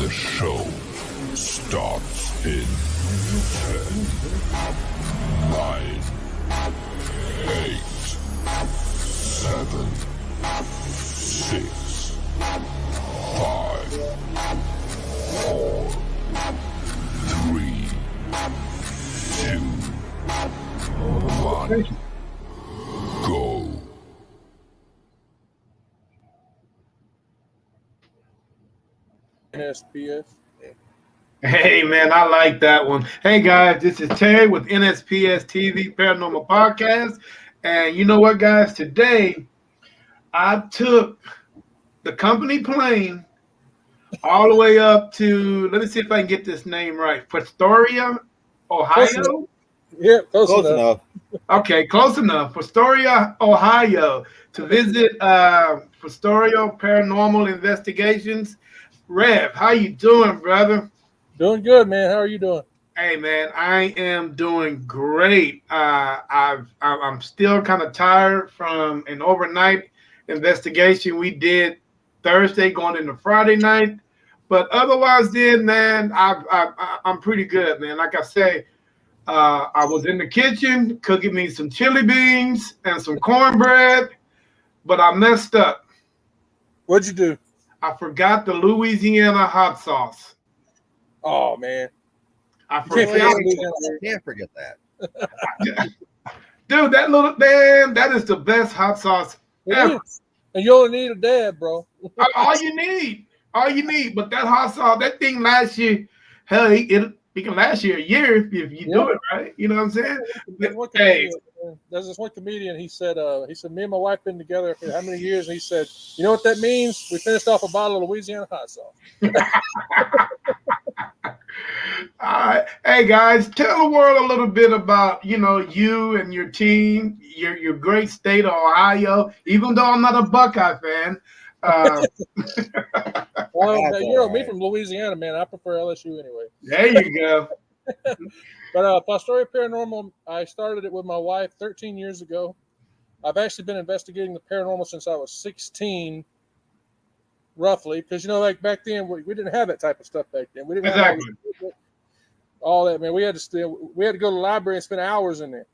The show starts in 10, 9, 8, 7, 6, 5, 4, 3, 2, 1, go. NSPS. Hey man, I like that one. Hey guys, this is Terry with NSPS TV Paranormal Podcast. And you know what, guys? Today I took the company plane all the way up to, let me see if I can get this name right, Fostoria, Ohio. Yeah, Close enough. Okay, close enough. Fostoria, Ohio, to visit Fostoria Paranormal Investigations. Rev, how you doing, brother? Doing good, man. How are you doing? Hey man, I am doing great. I'm still kind of tired from an overnight investigation we did Thursday going into Friday night, but otherwise, then man, I'm pretty good, man. Like I say, I was in the kitchen cooking me some chili beans and some cornbread, but I messed up. What'd you do? I forgot the Louisiana hot sauce. Oh man, I you can't forgot. forget Can't forget that. Dude, that little man, that is the best hot sauce ever. And you only need a dad, bro. All you need. But that hot sauce, that thing lasts you, hell, it can last you a year if you do it right. You know what I'm saying? Hey, There's this one comedian. He said, me and my wife been together for how many years? And he said, you know what that means? We finished off a bottle of Louisiana hot sauce. all right. Hey guys, tell the world a little bit about you and your team, your great state of Ohio. Even though I'm not a Buckeye fan, Well, you know me from Louisiana, man. I prefer LSU anyway. There you go. But Fostoria Paranormal, I started it with my wife 13 years ago. I've actually been investigating the paranormal since I was 16, roughly, because like back then we didn't have that type of stuff back then. We didn't have all that, man. We had to go to the library and spend hours in there.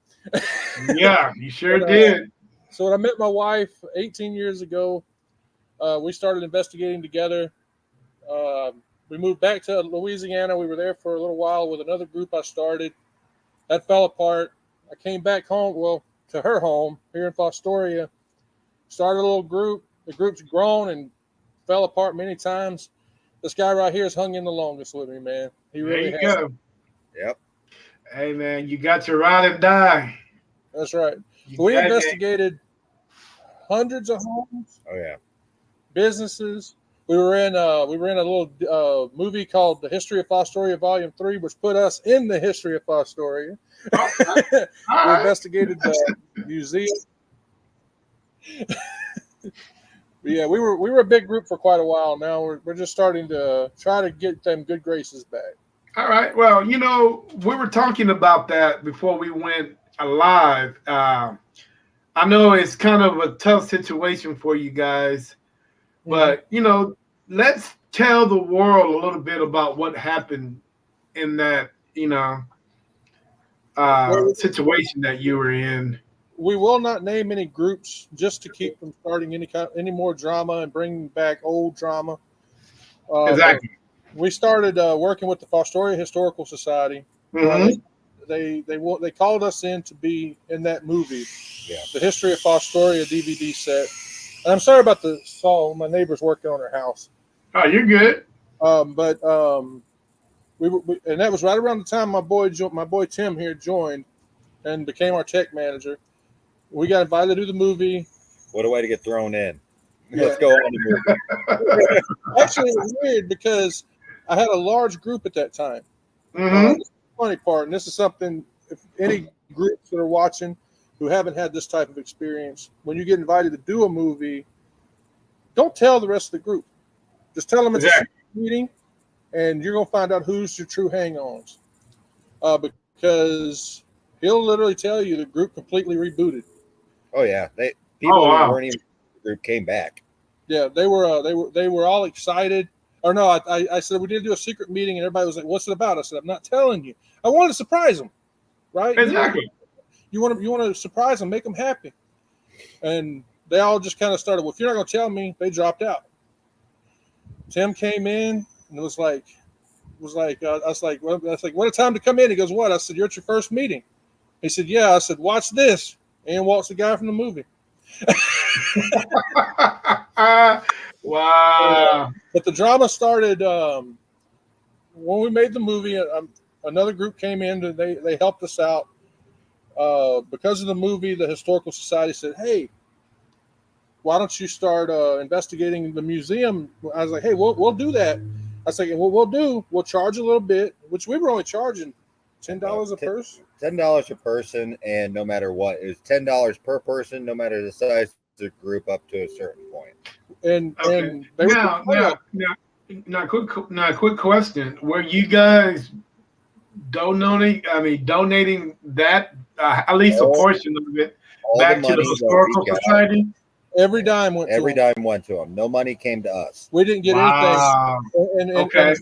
Yeah, you sure did. So when I met my wife 18 years ago, we started investigating together. We moved back to Louisiana. We were there for a little while with another group I started. That fell apart. I came back home, to her home here in Fostoria. Started a little group. The group's grown and fell apart many times. This guy right here has hung in the longest with me, man. He really has. Go. Yep. Hey man, you got your ride and die. That's right. We investigated hundreds of homes. Oh yeah. Businesses. We were in a little movie called The History of Fostoria Volume 3, which put us in the history of Fostoria. We investigated the museum. Yeah, we were a big group for quite a while now. We're just starting to try to get them good graces back. All right. Well, we were talking about that before we went live. I know it's kind of a tough situation for you guys, but let's tell the world a little bit about what happened in that situation that you were in. We will not name any groups just to keep from starting any more drama and bringing back old drama. Exactly. We started working with the Fostoria Historical Society. Mm-hmm. They called us in to be in that movie, Yeah. The History of Fostoria DVD set. And I'm sorry about the song. My neighbor's working on her house. Oh, you're good. And that was right around the time my boy Tim here joined and became our tech manager. We got invited to the movie. What a way to get thrown in. Yeah. Let's go on the movie. Actually, it was weird because I had a large group at that time. Mm-hmm. This is the funny part, and this is something, if any groups that are watching who haven't had this type of experience, when you get invited to do a movie, don't tell the rest of the group. Just tell them it's a meeting, and you're going to find out who's your true hang-ons. Because he'll literally tell you the group completely rebooted. Oh yeah, people who weren't even in the group came back. Yeah, they were all excited. Or no, I said we did do a secret meeting, and everybody was like, "What's it about?" I said, "I'm not telling you. I wanted to surprise them, right? Exactly. You want to surprise them, make them happy." And they all just kind of started. Well, if you're not going to tell me, they dropped out. Tim came in and it was like, I was like, what a time to come in. He goes, "What?" I said, "You're at your first meeting." He said, "Yeah." I said, "Watch this." And walks the guy from the movie. Wow. But the drama started when we made the movie. Another group came in and they helped us out. Because of the movie, the Historical Society said, "Hey, why don't you start investigating the museum?" I was like, "Hey, we'll do that." I was like, "What we'll charge a little bit," which we were only charging $10 a person. $10 a person, and no matter what, it was $10 per person, no matter the size of the group, up to a certain point. And Okay. and they were Quick question: were you guys donating that at least a portion of it back to the Historical Society? every dime went Every to them. dime went to them. No money came to us. We didn't get Wow. anything. Okay.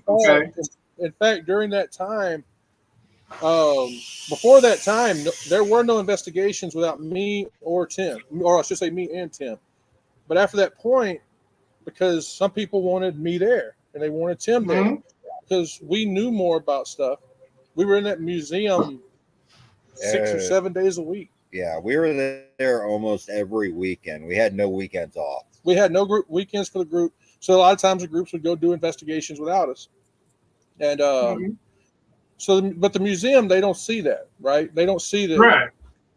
In fact, during that time, before that time, there were no investigations without me or Tim, or I should say me and Tim. But after that point, because some people wanted me there and they wanted Tim there, Mhm. because we knew more about stuff. We were in that museum 6 or 7 days a week. Yeah, we were there almost every weekend. We had no weekends off. We had no group weekends for the group, so a lot of times the groups would go do investigations without us. And but the museum, they don't see that, right? They don't see that Right.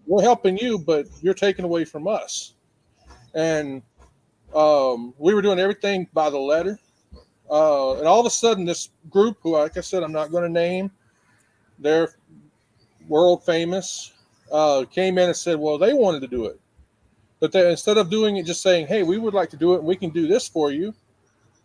we're helping you, but you're taking away from us. And we were doing everything by the letter. And all of a sudden, this group, who, like I said, I'm not going to name, they're world famous, came in and said, well, they wanted to do it. But instead of doing it, just saying, hey, we would like to do it and we can do this for you.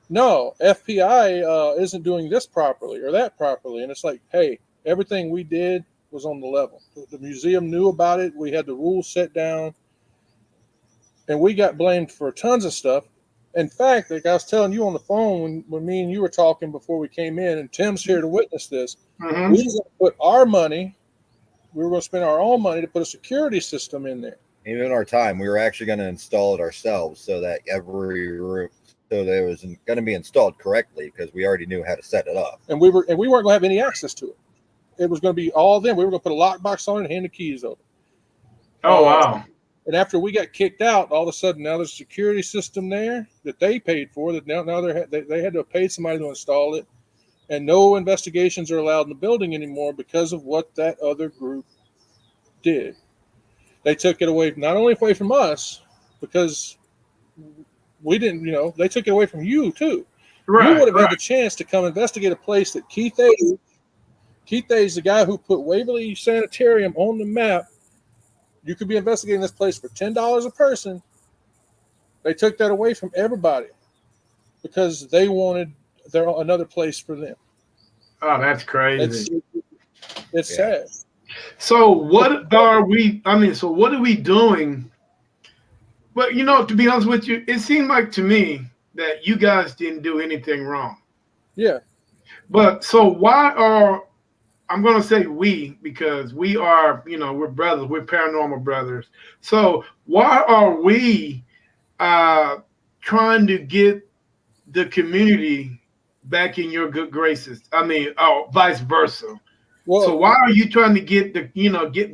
No, FPI isn't doing this properly or that properly. And it's like, hey, everything we did was on the level. The museum knew about it. We had the rules set down. And we got blamed for tons of stuff. In fact, like I was telling you on the phone when me and you were talking before we came in, and Tim's here to witness this, we were going to put our money, we were going to spend our own money to put a security system in there. Even our time, we were actually going to install it ourselves so that every room, so that it was going to be installed correctly, because we already knew how to set it up. And we weren't going to have any access to it. It was going to be all them. We were going to put a lockbox on it and hand the keys over. Oh, wow. And after we got kicked out, all of a sudden now there's a security system there that they paid for. That now they had to pay somebody to install it, and no investigations are allowed in the building anymore because of what that other group did. They took it away, not only away from us, because we didn't, they took it away from you too. Right, you would have had the chance to come investigate a place that Keith A's the guy who put Waverly Sanitarium on the map. You could be investigating this place for $10 a person. They took that away from everybody because they wanted another place for them. Oh, that's crazy. It's sad. So what are we? So what are we doing? But to be honest with you, it seemed like to me that you guys didn't do anything wrong. Yeah. But so why are, I'm going to say we, because we are, we're brothers, we're paranormal brothers. So why are we trying to get the community back in your good graces? Vice versa. Well, so why are you trying to get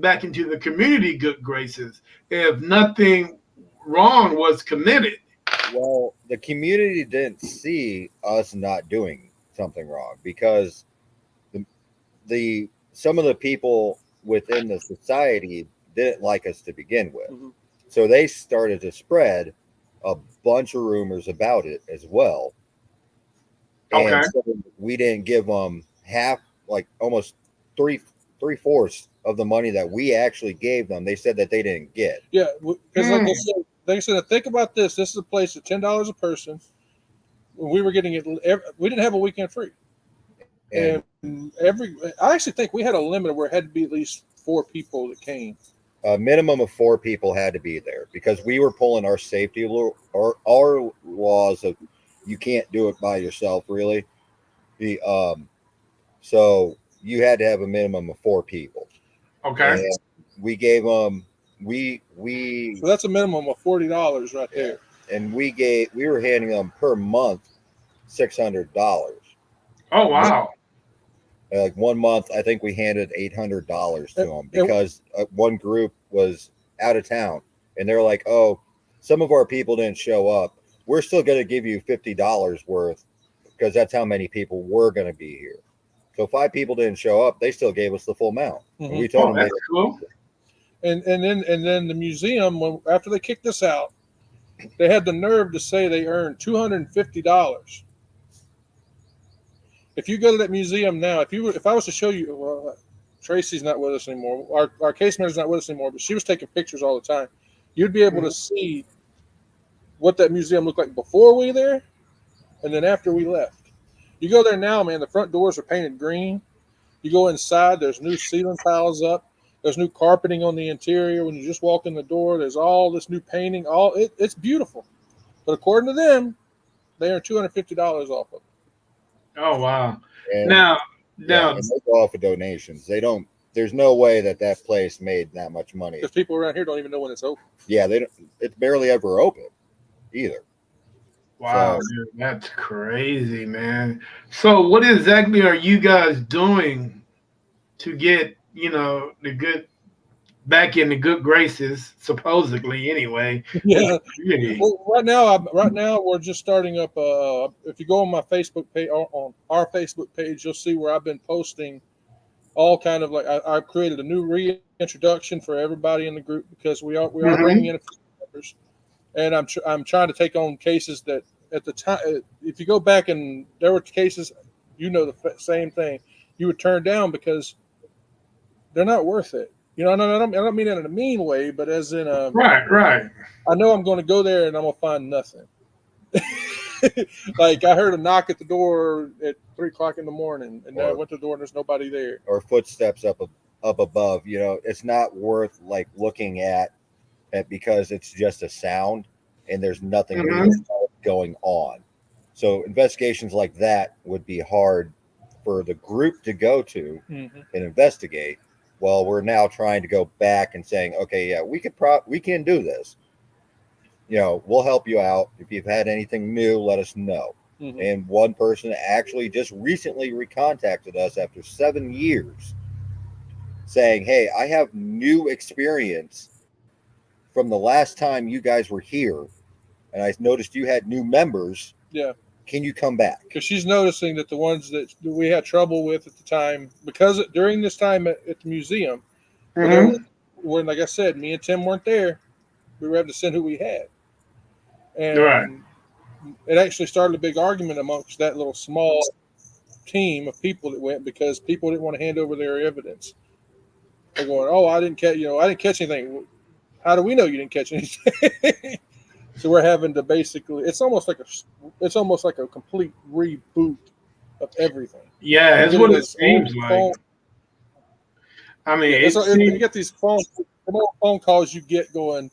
back into the community good graces if nothing wrong was committed? Well, the community didn't see us not doing something wrong, because some of the people within the society didn't like us to begin with. Mm-hmm. So they started to spread a bunch of rumors about it as well. Okay. And so we didn't give them half, like almost three-fourths of the money that we actually gave them. They said that they didn't get. Yeah, because like I said, think about this. This is a place at $10 a person. We were getting it. We didn't have a weekend free. And I actually think we had a limit where it had to be at least 4 people that came. A minimum of 4 people had to be there, because we were pulling our safety or our laws of you can't do it by yourself, really. The So you had to have a minimum of 4 people, Okay. and we gave them we So that's a minimum of $40 right yeah, there. and we were handing them per month $600. Oh wow. Like one month, I think we handed $800 to them And- because one group was out of town, and they're like, "Oh, some of our people didn't show up. We're still going to give you $50 worth because that's how many people were going to be here." So 5 people didn't show up. They still gave us the full amount. And we told Oh, them that's cool. And then the museum, after they kicked us out, they had the nerve to say they earned $250. If you go to that museum now, if I was to show you, well, Tracy's not with us anymore. Our case manager's not with us anymore, but she was taking pictures all the time. You'd be able to see what that museum looked like before we were there, and then after we left. You go there now, man. The front doors are painted green. You go inside. There's new ceiling tiles up. There's new carpeting on the interior. When you just walk in the door, there's all this new painting. It's beautiful. But according to them, they earn $250 off of it. Oh wow. And Now, yeah, and they go off of donations. They don't. There's no way that place made that much money. Because people around here don't even know when it's open. Yeah, they don't. It's barely ever open either. wow, So- dude, that's crazy, man. So, what exactly are you guys doing to get the good back in the good graces, supposedly anyway? Yeah. Really? Well, right now, we're just starting up. If you go on my Facebook page, on our Facebook page, you'll see where I've been posting all kind of like I've created a new reintroduction for everybody in the group because we are bringing in a few members, and I'm trying to take on cases that at the time, if you go back and there were cases, the same thing, you would turn down because they're not worth it. I don't mean it in a mean way, but as in Right. I know I'm going to go there and I'm going to find nothing. Like I heard a knock at the door at 3:00 in the morning, and I went to the door and there's nobody there. Or footsteps up above. It's not worth like looking at because it's just a sound and there's nothing really going on. So investigations like that would be hard for the group to go to and investigate. Well, we're now trying to go back and saying, okay, yeah, we can do this. We'll help you out. If you've had anything new, let us know. And one person actually just recently recontacted us after 7 years saying, hey, I have new experience from the last time you guys were here. And I noticed you had new members. Yeah. Can you come back? Because she's noticing that the ones that we had trouble with at the time, because during this time at the museum, when, like I said, me and Tim weren't there, we were having to send who we had. And it actually started a big argument amongst that little small team of people that went because people didn't want to hand over their evidence. They're going, "Oh, I didn't catch anything. How do we know you didn't catch anything?" So we're having to basically, it's almost like a complete reboot of everything. Yeah, that's what it seems like. I mean, you get these phone calls you get going.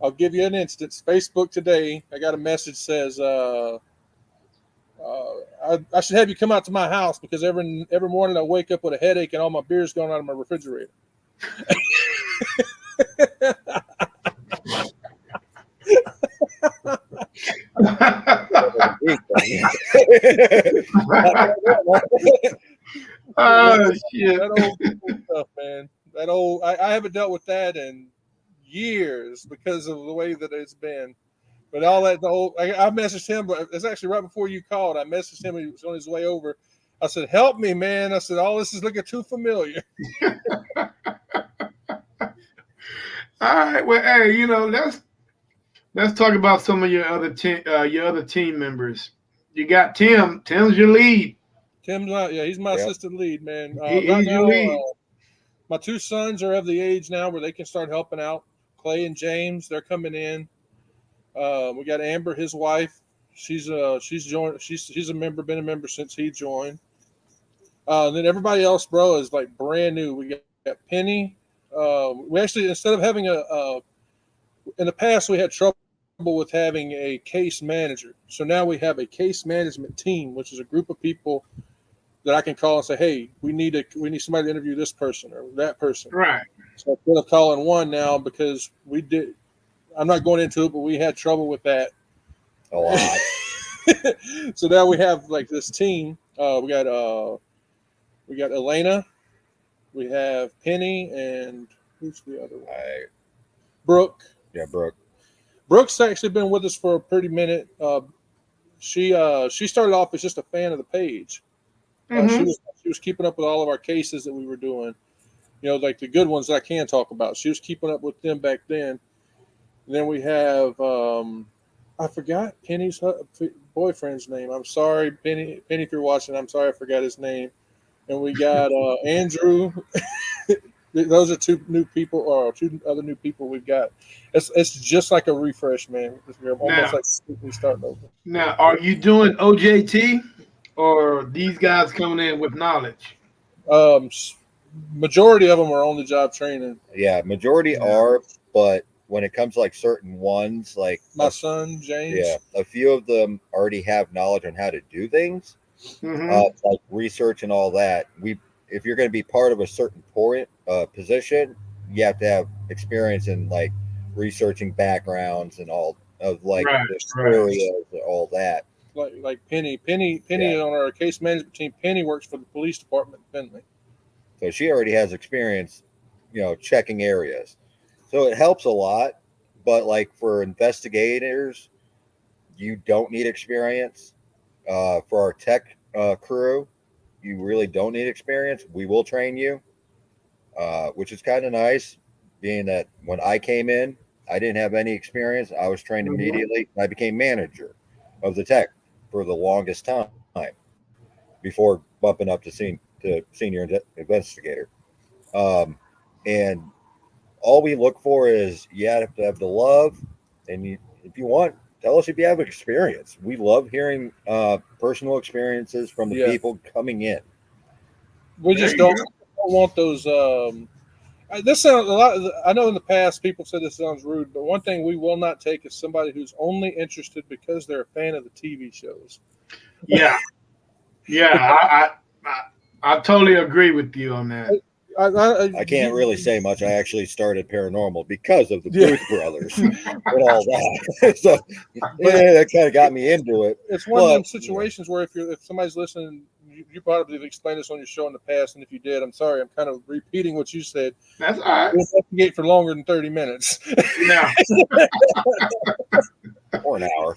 I'll give you an instance. Facebook today, I got a message says, I should have you come out to my house because every morning I wake up with a headache and all my beer's going out of my refrigerator. Oh shit! That old stuff, man. I haven't dealt with that in years because of the way that it's been. But all that I messaged him, but it's actually right before you called. I messaged him. He was on his way over. I said, "Help me, man!" I said, "All this is looking too familiar." All right. Well, hey, let's talk about some of your other team members. You got Tim. Tim's your lead. Tim's not. Yeah, he's my assistant lead, man. He's right your now, lead. My 2 sons are of the age now where they can start helping out. Clay and James, they're coming in. We got Amber, his wife. She's joined. She's a member, been a member since he joined. Then everybody else, bro, is like brand new. We got Penny. We actually, instead of having in the past we had trouble with having a case manager. So now we have a case management team, which is a group of people that I can call and say, "Hey, we need somebody to interview this person or that person." Right. So instead of calling one now, because I'm not going into it, but we had trouble with that A lot. So now we have like this team. We got Elena, we have Penny, and who's the other one? Brooke. Yeah, Brooke. Brooke's actually been with us for a pretty minute. She started off as just a fan of the page. Mm-hmm. She was keeping up with all of our cases that we were doing. Like the good ones that I can talk about. She was keeping up with them back then. And then we have I forgot Penny's boyfriend's name. I'm sorry, Penny. Penny, if you're watching, I'm sorry I forgot his name. And we got Andrew. Those are two other new people we've got. It's just like a refresh, man. We're almost like we starting over. Now, are you doing OJT, or these guys coming in with knowledge? Majority of them are on the job training. Yeah, majority are, but when it comes to like certain ones, like my son James, yeah, a few of them already have knowledge on how to do things, like research and all that. If you're going to be part of a certain position, you have to have experience in like researching backgrounds and all of like the areas and all that. Like Penny on our case management team. Penny works for the police department in Finley, so she already has experience, checking areas. So it helps a lot, but like for investigators, you don't need experience. For our tech crew, you really don't need experience. We will train you, which is kind of nice, being that when I came in, I didn't have any experience. I was trained immediately. I became manager of the tech for the longest time before bumping up to senior investigator. And all we look for is you have to have the love, and if you want, tell us if you have experience. We love hearing personal experiences from the people coming in. We just don't want those. This sounds a lot. I know in the past people said this sounds rude, but one thing we will not take is somebody who's only interested because they're a fan of the TV shows. Yeah, I totally agree with you on that. I can't really say much. I actually started Paranormal because of the Booth brothers and all that. So that kind of got me into it. It's one of them situations where if somebody's listening, you probably have explained this on your show in the past, and if you did, I'm sorry. I'm kind of repeating what you said. That's all right. We'll investigate for longer than 30 minutes. Yeah. Or an hour.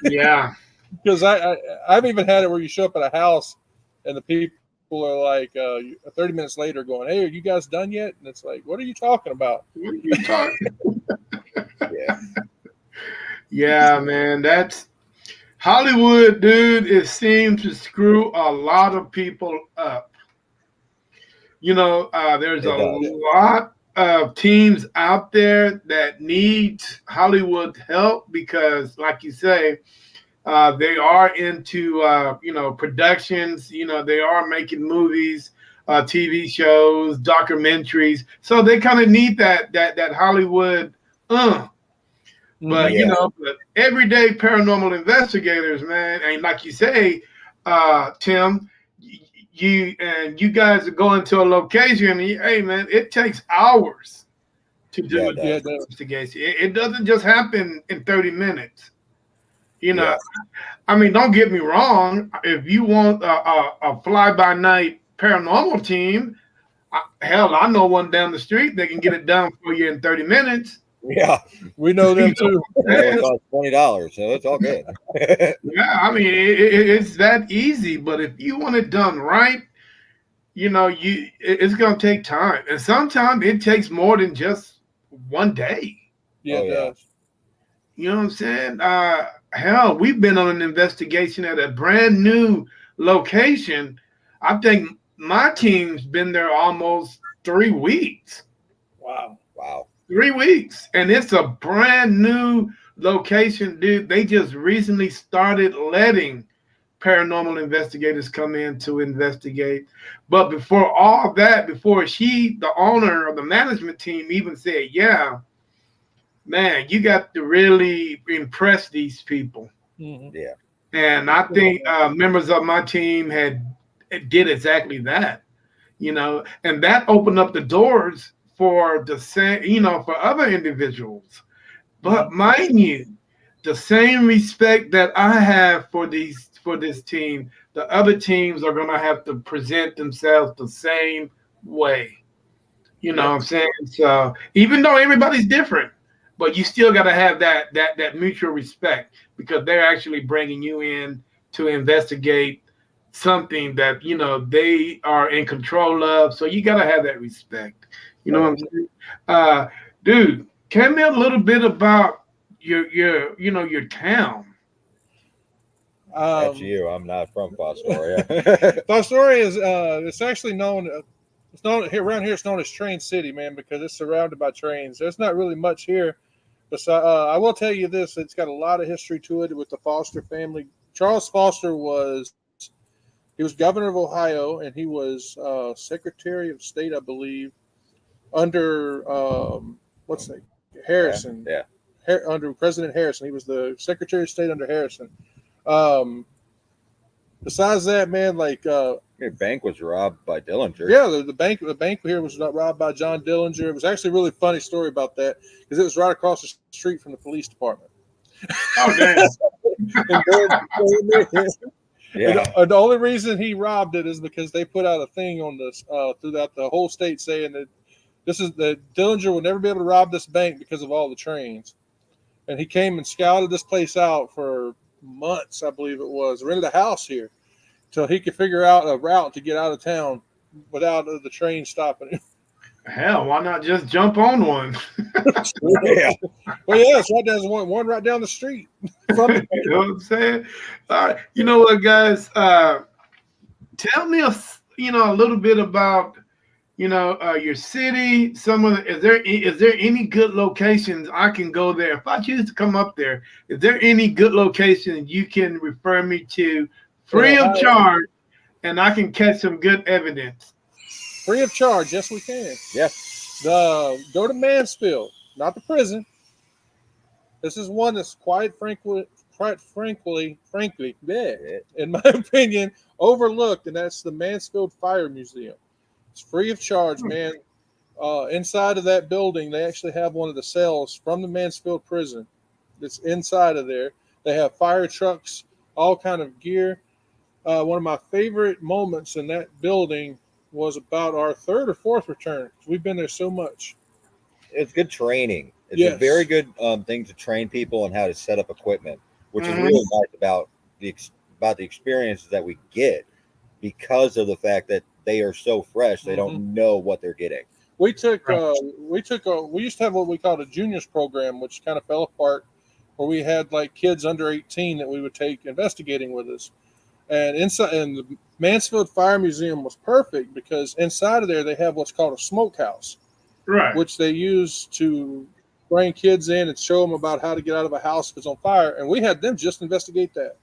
Yeah. Because I've even had it where you show up at a house and the people are like 30 minutes later going, "Hey, are you guys done yet?" And it's like, "What are you talking about?" What are you talking? Yeah, man. That's Hollywood, dude. It seems to screw a lot of people up. There's a lot of teams out there that need Hollywood help because, like you say, they are into productions. They are making movies, TV shows, documentaries. So they kind of need that Hollywood. But but everyday paranormal investigators, man, and like you say, Tim, you guys are going to a location, and hey, man, it takes hours to do an investigation. It doesn't just happen in 30 minutes. I mean, don't get me wrong. If you want a fly-by-night paranormal team, hell, I know one down the street that can get it done for you in 30 minutes. Yeah, we know them too. It costs $20, so it's all good. Yeah, I mean, it's that easy. But if you want it done right, it's going to take time, and sometimes it takes more than just one day. Yeah, it does. You know what I'm saying? Hell, we've been on an investigation at a brand new location. I think my team's been there almost 3 weeks. Wow. 3 weeks. And it's a brand new location, dude. They just recently started letting paranormal investigators come in to investigate. But before all that, before the owner of the management team even said, yeah, man, you got to really impress these people. Mhm. Yeah. And I think members of my team did exactly that, and that opened up the doors for the same, for other individuals. But Mhm. mind you, the same respect that I have for this team, the other teams are gonna have to present themselves the same way. You know what I'm Yes. saying? So even though everybody's different, but you still got to have that mutual respect because they're actually bringing you in to investigate something that they are in control of. So you got to have that respect. You know what I'm Right. saying? Uh, Dude, tell me a little bit about your town. That's Um, you. I'm not from Fostoria. Fostoria is it's actually known. It's known here around here. It's known as Train City, man, because it's surrounded by trains. There's not really much here. But I will tell you this: it's got a lot of history to it with the Foster family. Charles Foster he was governor of Ohio, and he was Secretary of State, I believe, under what's that? yeah. Harrison. Yeah. Under President Harrison, he was the Secretary of State under Harrison. Um, Besides that, man, like Your bank was robbed by Dillinger. yeah, the bank here was robbed by John Dillinger. It was actually a really funny story about that because it was right across the street from the police department. Oh damn! Yeah. And the only reason he robbed it is because they put out a thing on this throughout the whole state saying that Dillinger would never be able to rob this bank because of all the trains. And he came and scouted this place out for months, I believe it was, rented a house here till he could figure out a route to get out of town without the train stopping him. Hell, why not just jump on one? Yeah. Well, yeah, it's right there's one right down the street from the You know what I'm saying? All right. You know what, guys? Tell me a little bit about your city. Is there any good locations I can go there if I choose to come up there? Is there any good location you can refer me to in free of Ohio, charge, and I can catch some good evidence? free of charge. Yes, we can. Yeah. Go to Mansfield, not the prison. This is one that's frankly, yeah, in my opinion, overlooked, and that's the Mansfield Fire Museum. It's free of charge, man. Inside of that building, they actually have one of the cells from the Mansfield prison that's inside of there. They have fire trucks, all kind of gear. One of my favorite moments in that building was about our third or fourth return. We've been there so much. It's good training. It's a Yes. very good thing to train people on how to set up equipment, which is Mhm. really nice about the experiences that we get because of the fact that they are so fresh. They don't know what they're getting. We took Right. we used to have what we called a juniors program, which kind of fell apart, where we had like kids under 18 that we would take investigating with us. And the Mansfield Fire Museum was perfect because inside of there they have what's called a smokehouse, Right. which they use to bring kids in and show them about how to get out of a house if it's on fire. And we had them just investigate that.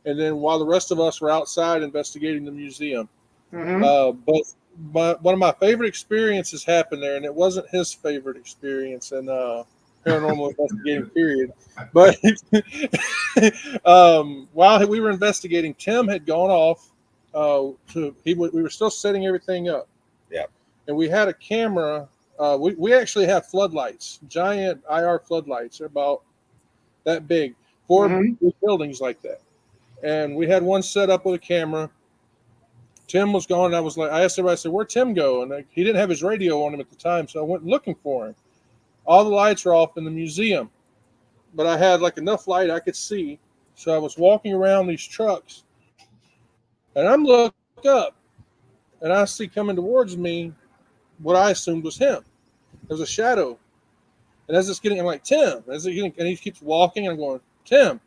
And then while the rest of us were outside investigating the museum. Hmm. But one of my favorite experiences happened there, and it wasn't his favorite experience in paranormal investigating period. But while we were investigating, Tim had gone off. We were still setting everything up. Yeah. And we had a camera. We actually have floodlights, giant IR floodlights. They're about that big, four Hmm. big buildings like that. And we had one set up with a camera. Tim was gone. And I asked everybody, I said, where'd Tim go? And he didn't have his radio on him at the time. So I went looking for him. All the lights were off in the museum, but I had like enough light I could see. So I was walking around these trucks and I'm look up and I see coming towards me what I assumed was him. There was a shadow. And as it's getting, I'm like, Tim, and he keeps walking and I'm going, Tim.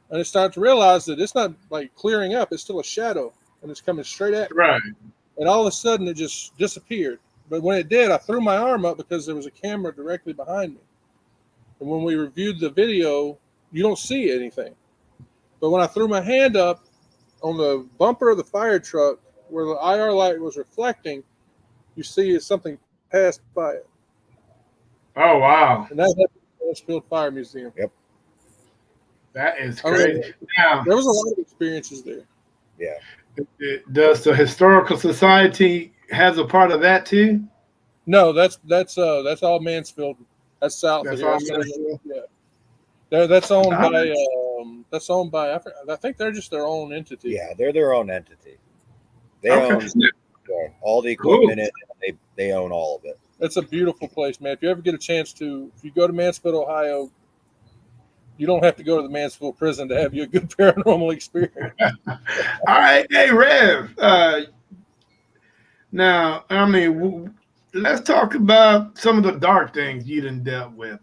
And I start to realize that it's not like clearing up. It's still a shadow and it's coming straight at me. Right. And all of a sudden it just disappeared. But when it did, I threw my arm up because there was a camera directly behind me. And when we reviewed the video, you don't see anything. But when I threw my hand up on the bumper of the fire truck where the IR light was reflecting, you see something passed by it. Oh wow, and that's at the Mansfield Fire Museum. Yep. that is I mean, crazy. Now, there was a lot of experiences there. Yeah. does the historical society has a part of that too? No, that's all Mansfield. That's south of That's here. all. Yeah, that's owned Nice. by I think they're just their own entity. Yeah, they're their own entity. They Okay. own all the Cool. equipment and they own all of it. It's a beautiful place, man. If you ever get a chance to, if you go to Mansfield, Ohio, you don't have to go to the Mansfield prison to have you a good paranormal experience. All right, hey Rev. Now, I mean, let's talk about some of the dark things you done dealt with.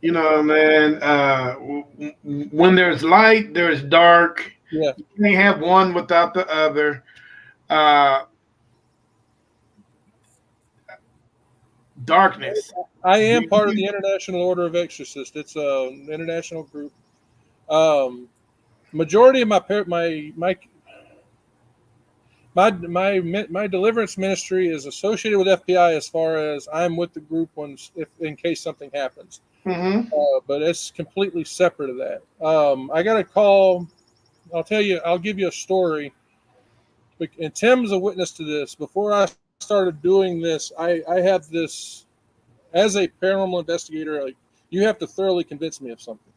You know, man. When there's light, there's dark. Yeah, You can't have one without the other. Uh, darkness. I am part of the International Order of Exorcists. It's an international group. Majority of my deliverance ministry is associated with FBI as far as I'm with the group if in case something happens. Mm-hmm. But it's completely separate of that. I got a call. I'll give you a story. And Tim's a witness to this. Before I started doing this, I have this as a paranormal investigator. Like, you have to thoroughly convince me of something.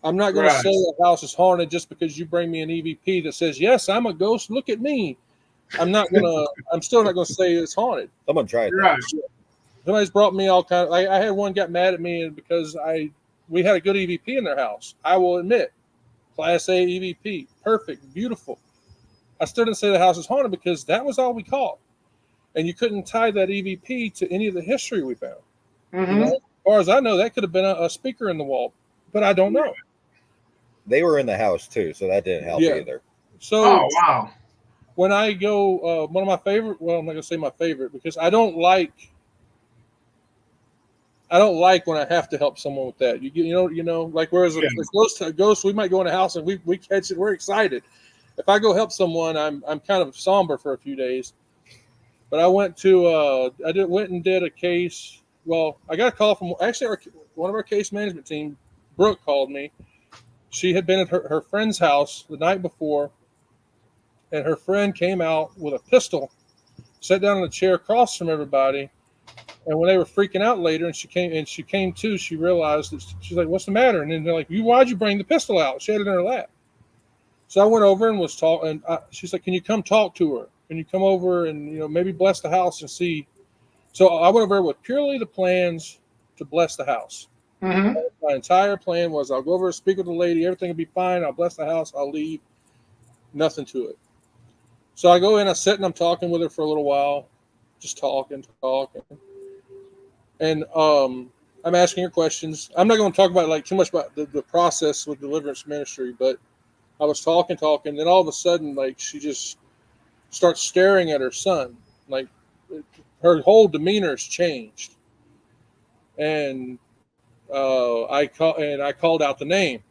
I'm not going to say the house is haunted just because you bring me an EVP that says, yes, I'm a ghost. Look at me. I'm still not going to say it's haunted. Someone tried that. Right. Somebody's brought me all kind of, I had one got mad at me because we had a good EVP in their house. I will admit, Class A EVP, perfect, beautiful. I still didn't say the house is haunted because that was all we caught. And you couldn't tie that EVP to any of the history we found. Mm-hmm. You know, as far as I know, that could have been a speaker in the wall, but I don't know. They were in the house too, so that didn't help either. So Oh wow. when I go, one of my favorite, well, I'm not gonna say my favorite because I don't like when I have to help someone with that. You know, like whereas a ghost, we might go in a house and we catch it, we're excited. If I go help someone, I'm kind of somber for a few days. But I went and did a case. Well, I got a call from actually one of our case management team, Brooke, called me. She had been at her friend's house the night before, and her friend came out with a pistol, sat down in a chair across from everybody. And when they were freaking out later, and she came to, she realized that she's like, "What's the matter?" And then they're like, "Why'd you bring the pistol out?" She had it in her lap. So I went over and was talking. And she's like, "Can you come talk to her? Can you come over and maybe bless the house and see?" So I went over with purely the plans to bless the house. Mm-hmm. My entire plan was I'll go over and speak with the lady. Everything will be fine. I'll bless the house. I'll leave. Nothing to it. So I go in. I sit and I'm talking with her for a little while, just talking. And I'm asking her questions. I'm not going to talk about too much about the process with deliverance ministry, but I was talking. Then all of a sudden, she just starts staring at her son. Like her whole demeanor's changed. And I called out the name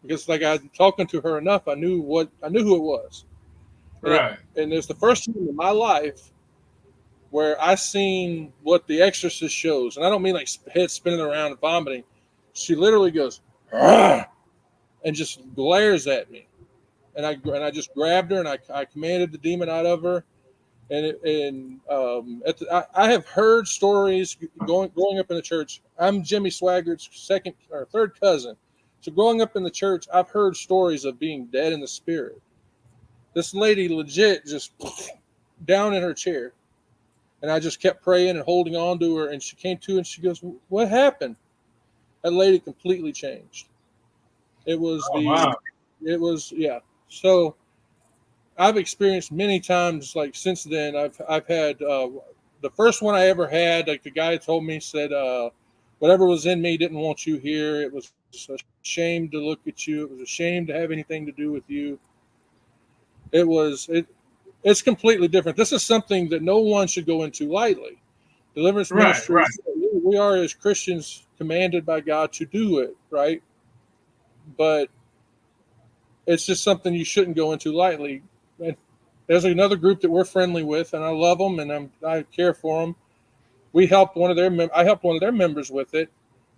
because I'd talking to her enough. I knew who it was. Right. And it's the first time in my life where I seen what The Exorcist shows, and I don't mean like head spinning around and vomiting. She literally goes, "Argh!" and just glares at me, and I just grabbed her and I commanded the demon out of her, I have heard stories growing up in the church. I'm Jimmy Swaggart's second or third cousin, so growing up in the church, I've heard stories of being dead in the spirit. This lady legit just down in her chair. And I just kept praying and holding on to her. And she came to and she goes, "What happened?" That lady completely changed. It was yeah. So I've experienced many times, since then, I've had, the first one I ever had, the guy told me, said, whatever was in me didn't want you here. It was a shame to look at you. It was a shame to have anything to do with you. It's completely different. This is something that no one should go into lightly. Deliverance ministry, right. We are as Christians commanded by God to do it, right? But it's just something you shouldn't go into lightly. And there's another group that we're friendly with, and I love them, and I care for them. we helped one of their I helped one of their members with it,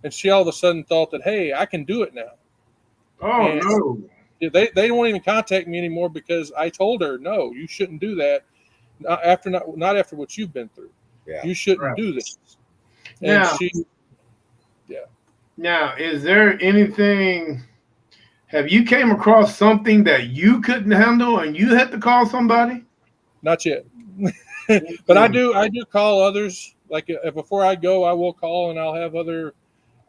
and she all of a sudden thought that, hey, I can do it now. Oh And no. they won't even contact me anymore because I told her, no, you shouldn't do that. Not after what you've been through. Yeah. You shouldn't Right. do this. And Now, now, is there anything? Have you came across something that you couldn't handle and you had to call somebody? not yet. But I do call others. Like before I go, I will call and I'll have other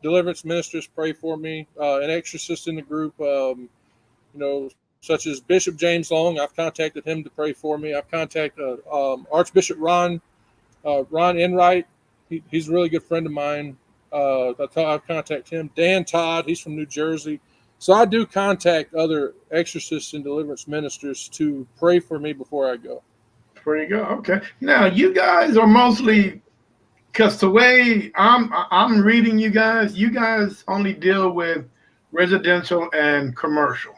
deliverance ministers pray for me. An exorcist in the group, such as Bishop James Long. I've contacted him to pray for me. I've contacted Archbishop Ron Enright. He's a really good friend of mine. I've contacted him. Dan Todd, he's from New Jersey. So I do contact other exorcists and deliverance ministers to pray for me before I go. There you go. Okay. Now you guys are mostly, because the way I'm reading you guys only deal with residential and commercial.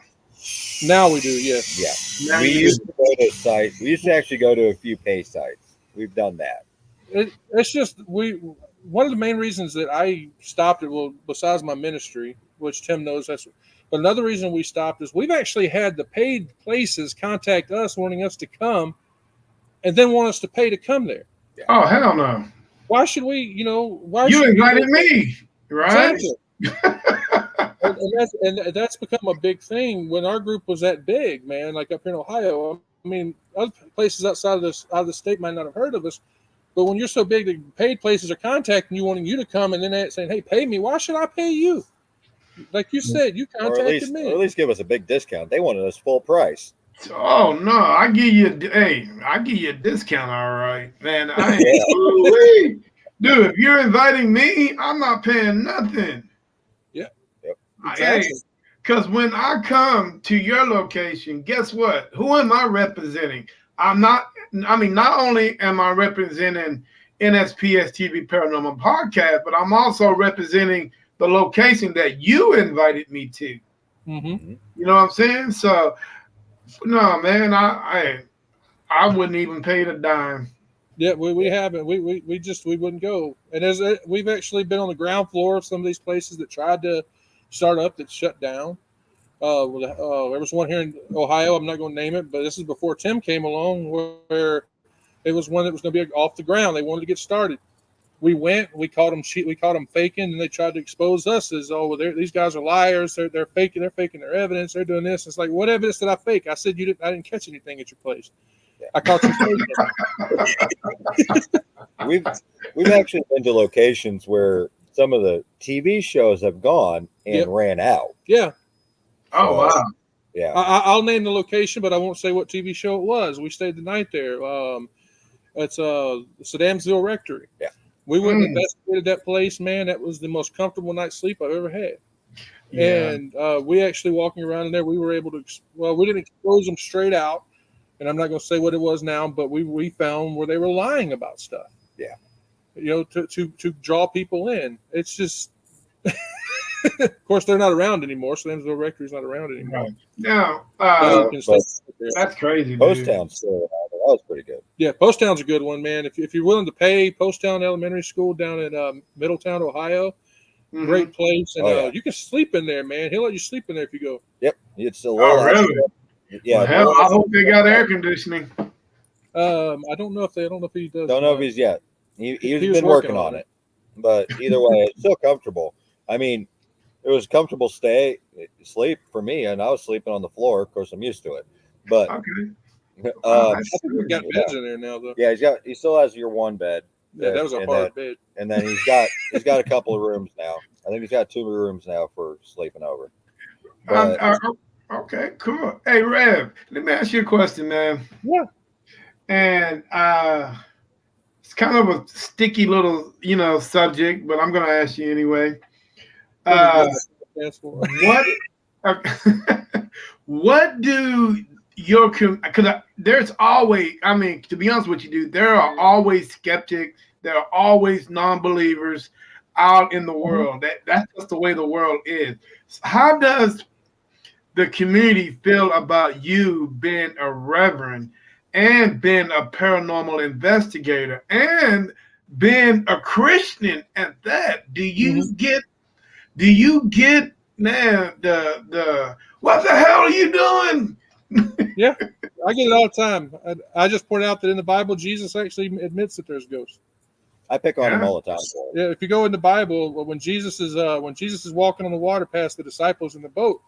Now we do, yes. Yeah. Now We you used to go to sites. We used to actually go to a few pay sites. We've done that. It's just one of the main reasons that I stopped it, well, besides my ministry, which Tim knows but another reason we stopped is we've actually had the paid places contact us wanting us to come and then want us to pay to come there. Oh hell no! Why should we? Why You should invited me, right? Exactly. and that's become a big thing when our group was that big, man. Like up here in Ohio, I mean, other places outside of the state might not have heard of us, but when you're so big, the paid places are contacting you, wanting you to come, and then they're saying, "Hey, pay me." Why should I pay you? Like you said, you Or contacted me. or at least give us a big discount. They wanted us full price. Oh no! I give you a discount, all right, man. Dude, if you're inviting me, I'm not paying nothing. Yeah. Yep. Exactly. Because when I come to your location, guess what? Who am I representing? Not only am I representing NSPS TV Paranormal Podcast, but I'm also representing the location that you invited me to. Mm-hmm. You know what I'm saying? So, no, man, I wouldn't even pay the dime. Yeah, we haven't. We wouldn't go. And we've actually been on the ground floor of some of these places that tried to start up that shut down. There was one here in Ohio. I'm not going to name it, but this is before Tim came along, where it was one that was going to be off the ground. They wanted to get started. We went. We caught them faking, and they tried to expose us as, oh, well, these guys are liars. They're faking. They're faking their evidence. They're doing this. It's like, what evidence did I fake? I said I didn't catch anything at your place. I caught you faking. We've actually been to locations where some of the TV shows have gone and ran out. Yeah. Oh wow. Yeah. I'll name the location, but I won't say what TV show it was. We stayed the night there. It's Saddamsville Rectory. Yeah. We went and investigated that place, man. That was the most comfortable night's sleep I've ever had. Yeah. And we actually walking around in there, we were able to, we didn't expose them straight out. And I'm not going to say what it was now, but we found where they were lying about stuff. Yeah. To draw people in. It's just, of course, they're not around anymore. Saddamsville Rectory's not around anymore. Right. Now, that's crazy. Dude. Post Town's still around. That was pretty good. Yeah, Post Town's a good one, man. If you're willing to pay, Post Town Elementary School down in Middletown, Ohio, great place. And you can sleep in there, man. He'll let you sleep in there if you go. Yep. It's a little. Oh, really? Yeah. Well, hell, I hope they got air conditioning. I don't know if he does. Don't know if he's yet. He's been working on it. But either way, it's still comfortable. I mean, it was a comfortable sleep for me, and I was sleeping on the floor. Of course, I'm used to it. But okay. I think we've got beds in there now, though. Yeah, he still has your one bed. Yeah, that was a hard bed. And then he's got a couple of rooms now. I think he's got 2 rooms now for sleeping over. Okay, cool. Hey, Rev, let me ask you a question, man. Yeah. And it's kind of a sticky little, subject, but I'm going to ask you anyway. What do your, because there's always, to be honest with you, dude, there are always skeptics. There are always non-believers out in the world. That's just the way the world is. How does the community feel about you being a reverend and being a paranormal investigator and being a Christian at that, do you Mhm. get now the what the hell are you doing? Yeah, I get it all the time. I just point out that in the Bible, Jesus actually admits that there's ghosts. I pick on him Yeah. all the time. Yeah, if you go in the Bible, when Jesus is walking on the water past the disciples in the boat,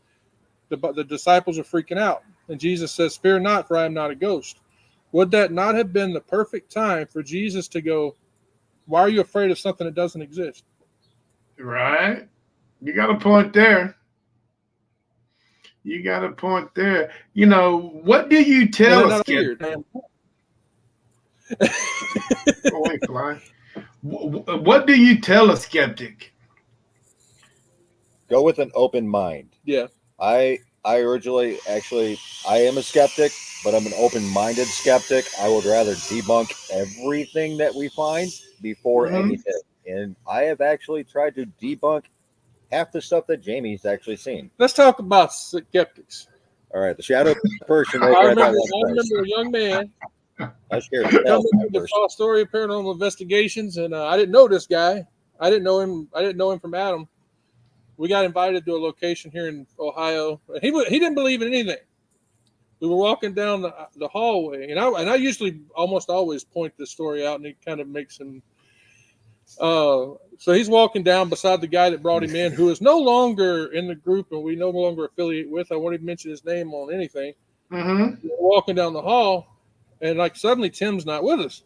the disciples are freaking out, and Jesus says, "Fear not, for I am not a ghost." Would that not have been the perfect time for Jesus to go, "Why are you afraid of something that doesn't exist?" Right? You got a point there. You got a point there. You know, what do you And tell they're a not skeptic? weird. Man. Oh, wait, fly. What do you tell a skeptic? Go with an open mind. Yeah, I originally actually I am a skeptic, but I'm an open-minded skeptic. I would rather debunk everything that we find before Mhm. anything. And I have actually tried to debunk half the stuff that Jamie's actually seen. let's talk about skeptics. All right, the shadow person I over at that remember, one I place. remember a young man I scared the hell coming to the first. Fostoria Paranormal Investigations, and I didn't know this guy. I didn't know him. I didn't know him from Adam. We got invited to a location here in Ohio. He didn't believe in anything. We were walking down the hallway, and I usually almost always point this story out, and it kind of makes him. So he's walking down beside the guy that brought him in, who is no longer in the group, and we no longer affiliate with. I won't even mention his name on anything. Mhm. We're walking down the hall, and like suddenly Tim's not with us.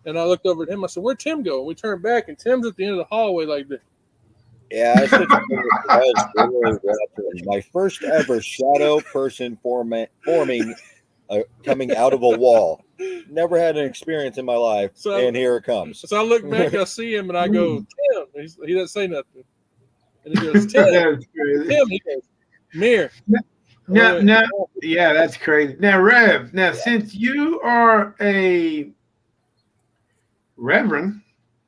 And I looked over at him. I said, "Where'd Tim go?" And we turned back, and Tim's at the end of the hallway like this. Yeah, I switched gears. I was really watching my first ever shadow person forming coming out of a wall. Never had an experience in my life, So- and here it comes. So I look back, I see him, and I go, "Tim." He doesn't say nothing. And he goes, "Tim, That's crazy. Tim." He goes, "Mirror." Now, yeah, that's crazy. Now, Rev, since you are a reverend,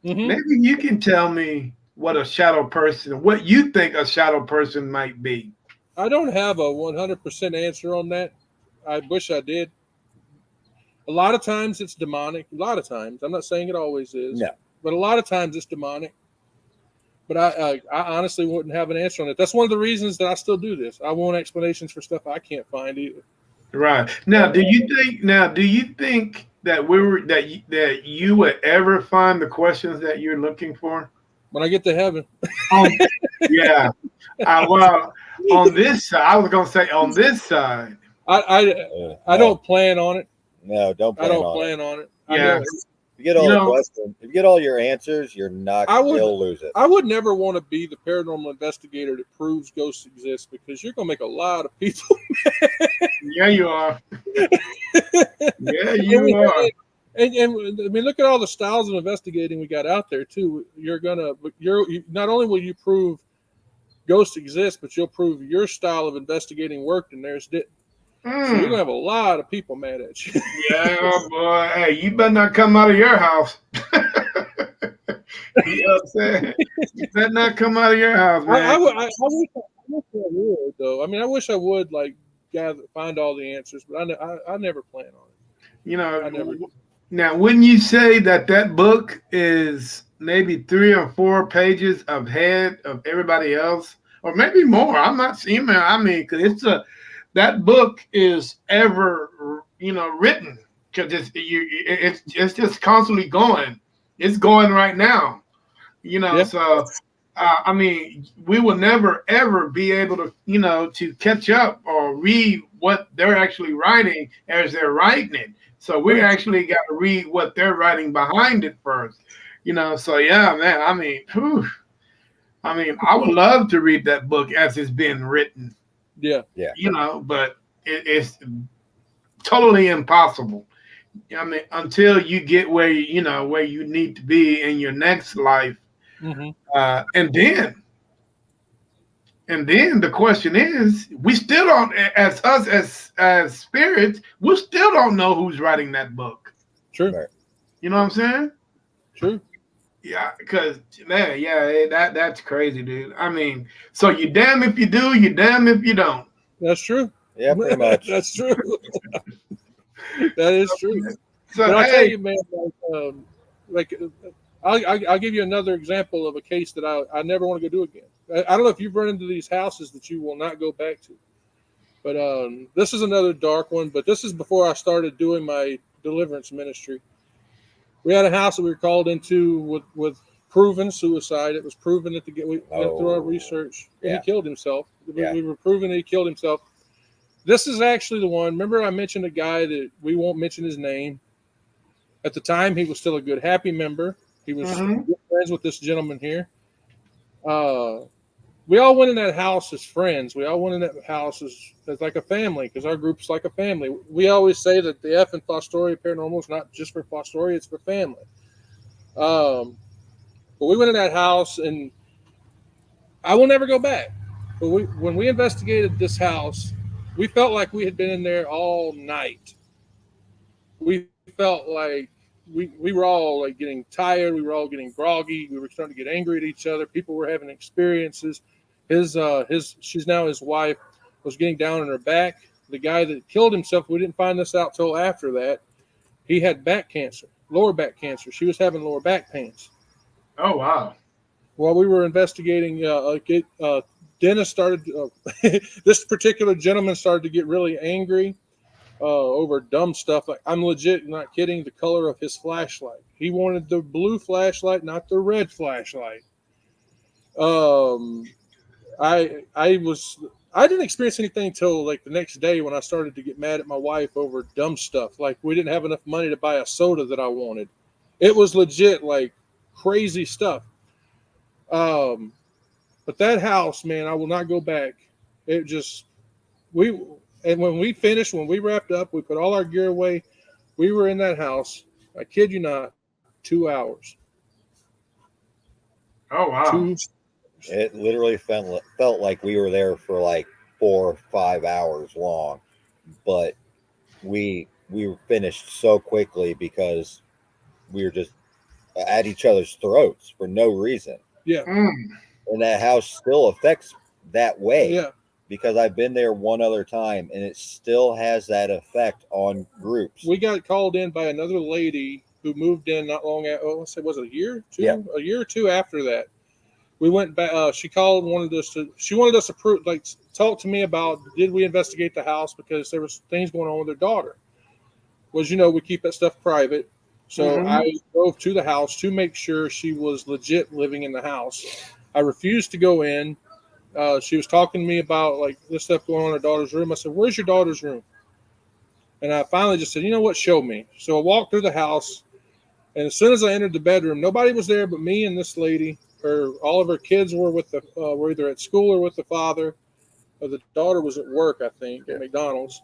Mhm. maybe you can tell me what what you think a shadow person might be. I don't have a 100% answer on that. I wish I did. A lot of times it's demonic. A lot of times. I'm not saying it always is. No. But a lot of times it's demonic. But I honestly wouldn't have an answer on it. That's one of the reasons that I still do this. I want explanations for stuff I can't find either. Right. Now, do you think that that you would ever find the questions that you're looking for? When I get to heaven. Yeah. Well, on this side, I was gonna say on this side. I don't plan on it. No, don't plan I don't on plan on it. Yeah. I know. If you get all the questions, if you get all your answers, you're not. You'll lose it. I would never want to be the paranormal investigator that proves ghosts exist, because you're gonna make a lot of people. Yeah, you are. Yeah, you are. And I mean, look at all the styles of investigating we got out there too. You're not only will you prove ghosts exist, but you'll prove your style of investigating worked and theirs didn't. So you're gonna have a lot of people mad at you. Yeah, boy. Hey, you better not come out of your house. You know what I'm saying? You better not come out of your house, man. I wish I would, though. I mean, I wish I would find all the answers, but I never plan on it. You know, I never. Now, wouldn't you say that book is maybe 3 or 4 pages ahead of everybody else, or maybe more? I'm not seeing. I mean, because that book is ever written, because it's just constantly going. It's going right now. So I mean, we will never ever be able to to catch up or read what they're actually writing as they're writing it. So we actually got to read what they're writing behind it first. So yeah, man. I mean, I would love to read that book as it's been written. Yeah. But it's totally impossible. I mean, until you get where you need to be in your next life. Mm-hmm. And then the question is, we still don't, as spirits, we still don't know who's writing that book. True. You know what I'm saying? True. Yeah, because man, that's crazy, dude. I mean, so you damn if you do, you damn if you don't. That's true. Yeah, pretty much. That's true. That is true. So but I'll tell you, man, like I'll give you another example of a case that I never want to go do again. I don't know if you've run into these houses that you will not go back to, but this is another dark one. But this is before I started doing my deliverance ministry. We had a house that we were called into with proven suicide. It was proven that we went through our research, and he killed himself. We were proven that he killed himself. This is actually the one. Remember, I mentioned a guy that we won't mention his name. At the time, he was still a good, happy member. He was good friends with this gentleman here. We all went in that house as friends. We all went in that house as like a family, because our group's like a family. We always say that the F in Fostoria Paranormal is not just for Fostoria, it's for family. But we went in that house, and I will never go back. But when we investigated this house, we felt like we had been in there all night. We felt like we were all like getting tired. We were all getting groggy. We were starting to get angry at each other. People were having experiences. She's now his wife, was getting down on her back. The guy that killed himself, we didn't find this out till after that. He had back cancer, lower back cancer. She was having lower back pains. Oh, wow. While we were investigating, Dennis started, this particular gentleman started to get really angry over dumb stuff. Like, I'm legit not kidding, the color of his flashlight. He wanted the blue flashlight, not the red flashlight. I didn't experience anything until like the next day when I started to get mad at my wife over dumb stuff. Like, we didn't have enough money to buy a soda that I wanted. It was legit like crazy stuff. But that house, man, I will not go back. It just, and when we wrapped up, we put all our gear away. We were in that house, I kid you not, 2 hours. Oh, wow. It literally felt like we were there for like 4 or 5 hours long, but we were finished so quickly because we were just at each other's throats for no reason. Yeah. And that house still affects that way. Yeah. Because I've been there one other time, and it still has that effect on groups. We got called in by another lady who moved in not long after. Let's say, was it a year or two after that? We went back. She called and wanted us to prove, like, talk to me about, did we investigate the house because there was things going on with her daughter. Was, we keep that stuff private. So I drove to the house to make sure she was legit living in the house. I refused to go in. She was talking to me about like this stuff going on in her daughter's room. I said, "Where's your daughter's room?" And I finally just said, "You know what? Show me." So I walked through the house, and as soon as I entered the bedroom, nobody was there but me and this lady. All of her kids were were either at school or with the father. Or the daughter was at work, I think, at McDonald's.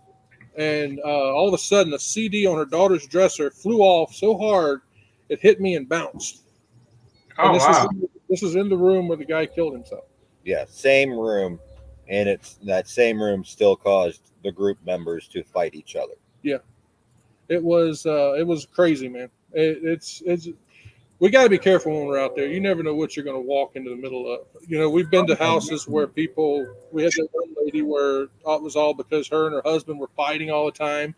And all of a sudden, a CD on her daughter's dresser flew off so hard it hit me and bounced. Oh, wow. This is in the room where the guy killed himself. Yeah, same room, and it's that same room still caused the group members to fight each other. Yeah, it was crazy, man. It's we got to be careful when we're out there. You never know what you're going to walk into the middle of. We've been to houses where we had that one lady where it was all because her and her husband were fighting all the time.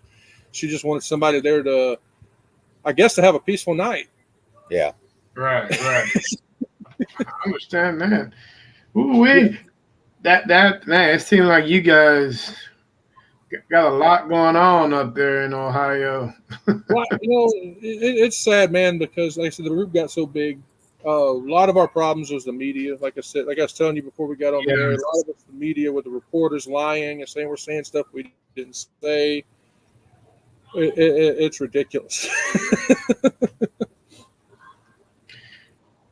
She just wanted somebody there to, I guess, to have a peaceful night. Yeah. Right. I understand that. Ooh, that man, it seems like you guys got a lot going on up there in Ohio. Well, it's sad, man, because like I said, the group got so big. A lot of our problems was the media. Like I was telling you before we got on there, a lot of it's the media with the reporters lying and saying we're saying stuff we didn't say. It's ridiculous.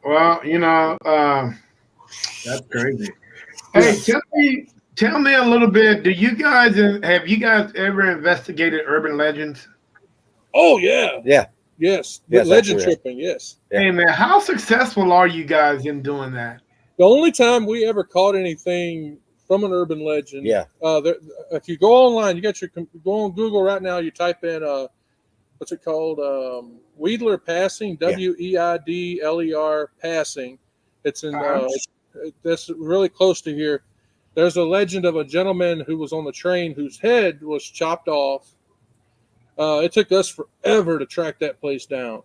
Well, that's crazy. Hey, tell me a little bit. Have you guys ever investigated urban legends? Oh yeah. Yeah. Yes. Legend tripping. Yes. Hey man, how successful are you guys in doing that? The only time we ever caught anything from an urban legend. Yeah. If you go online, go on Google right now. You type in what's it called? Weidler Passing. Weidler Passing. It's in. That's really close to here. There's a legend of a gentleman who was on the train whose head was chopped off. It took us forever to track that place down.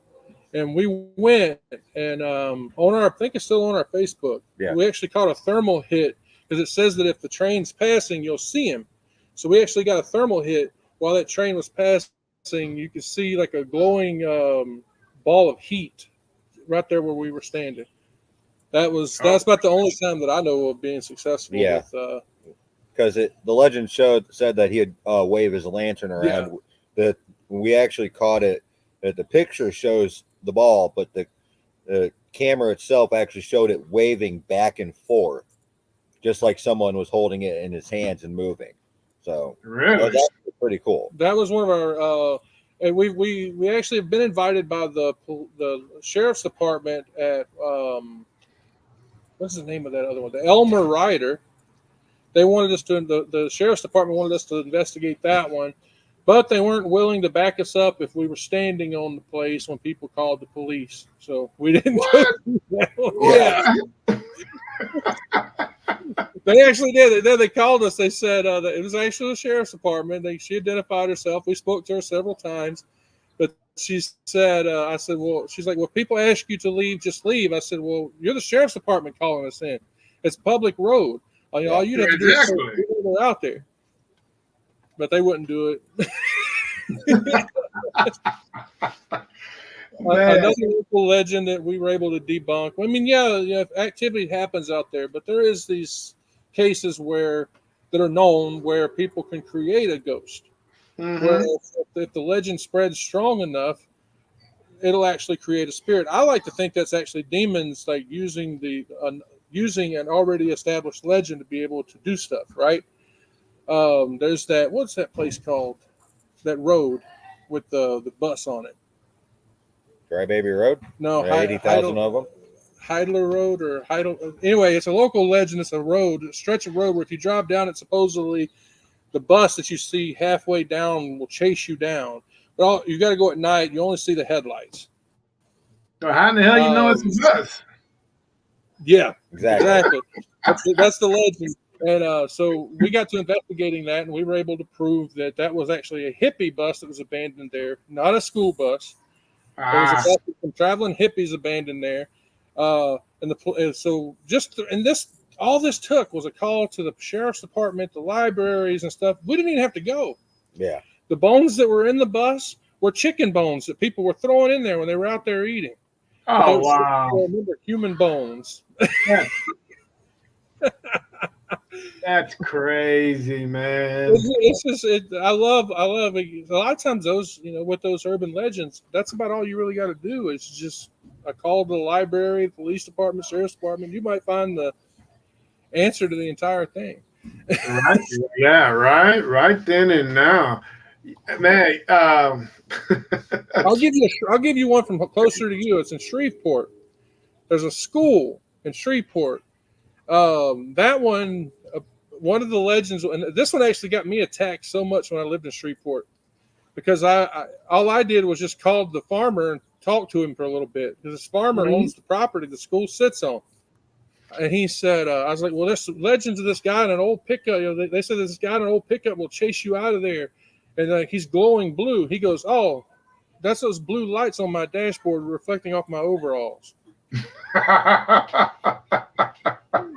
and we went and on our, I think it's still on our Facebook. Yeah. We actually caught a thermal hit because it says that if the train's passing, you'll see him. So we actually got a thermal hit while that train was passing. You could see like a glowing ball of heat right there where we were standing. That's about the only time that I know of being successful. Yeah. Because the legend said that he'd wave his lantern around. Yeah. That we actually caught it. That the picture shows the ball, but the camera itself actually showed it waving back and forth, just like someone was holding it in his hands and moving. So Really? that's pretty cool. That was one of our. And we actually have been invited by the sheriff's department at what's the name of that other one? The Elmer Ryder. They wanted us to the sheriff's department wanted us to investigate that one, but they weren't willing to back us up if we were standing on the place when people called the police. So we didn't do that one. Yeah. They actually did. They called us. They said that it was actually the sheriff's department. She identified herself. We spoke to her several times, but she said, I said, well, she's like, well, people ask you to leave, just leave. I said, well, you're the sheriff's department calling us in. It's public road. All you'd have to do is say they're out there. But they wouldn't do it. Another local legend that we were able to debunk. I mean, yeah, activity happens out there, but there is these cases that are known where people can create a ghost. Mm-hmm. Where if the legend spreads strong enough, it'll actually create a spirit. I like to think that's actually demons like using an already established legend to be able to do stuff, right? There's that, what's that place called? That road with the bus on it. Crybaby Road? No, 80,000 of them. Heidler Road or Heidel. Anyway, it's a local legend. It's a stretch of road where if you drive down it, supposedly the bus that you see halfway down will chase you down. But you got to go at night. You only see the headlights. So how in the hell you know it's a bus? Yeah, Exactly. That's the legend. And so we got to investigating that, and we were able to prove that was actually a hippie bus that was abandoned there, not a school bus. There was some traveling hippies abandoned there, all this took was a call to the sheriff's department, the libraries and stuff. We didn't even have to go. Yeah. The bones that were in the bus were chicken bones that people were throwing in there when they were out there eating. Oh, wow. Remember, human bones. Yeah. That's crazy, man. It's just, I love it. A lot of times those, with those urban legends, that's about all you really got to do is just a call to the library, police department, sheriff's department. You might find the answer to the entire thing. Right? Yeah, right then and now. Man, I'll give you one from closer to you. It's in Shreveport. There's a school in Shreveport. That one of the legends, and this one actually got me attacked so much when I lived in Shreveport, because all I did was just called the farmer and talked to him for a little bit, because this farmer owns the property the school sits on. And he said, I was like, well, there's legends of this guy in an old pickup. They said this guy in an old pickup will chase you out of there. And he's glowing blue. He goes, oh, that's those blue lights on my dashboard reflecting off my overalls.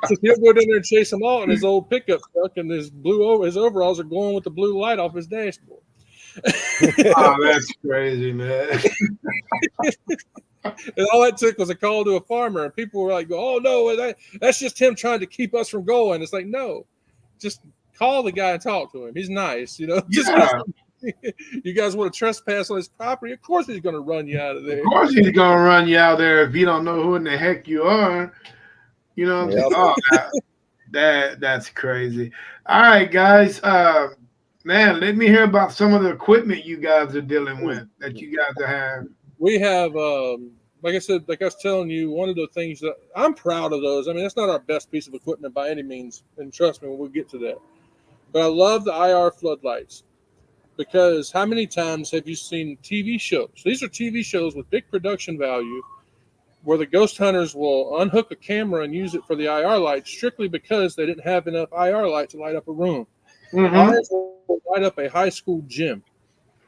So he'll go down there and chase them all in his old pickup truck, and his overalls are glowing with the blue light off his dashboard. Oh, that's crazy, man. And all that took was a call to a farmer, and people were like, oh, no, that's just him trying to keep us from going. It's like, no, just call the guy and talk to him. He's nice, Just you guys want to trespass on his property? Of course he's going to run you out of there. Of course he's going to run you out there if you don't know who in the heck you are. You know what I'm saying? That's crazy. All right, guys. Man, let me hear about some of the equipment you guys are dealing with that you guys have. We have, like I said, like I was telling you, one of the things that I'm proud of those. I mean, it's not our best piece of equipment by any means, and trust me, we'll get to that. But I love the IR floodlights, because how many times have you seen TV shows? These are TV shows with big production value, where the ghost hunters will unhook a camera and use it for the IR light strictly because they didn't have enough IR light to light up a room. Mm-hmm. Ours will light up a high school gym.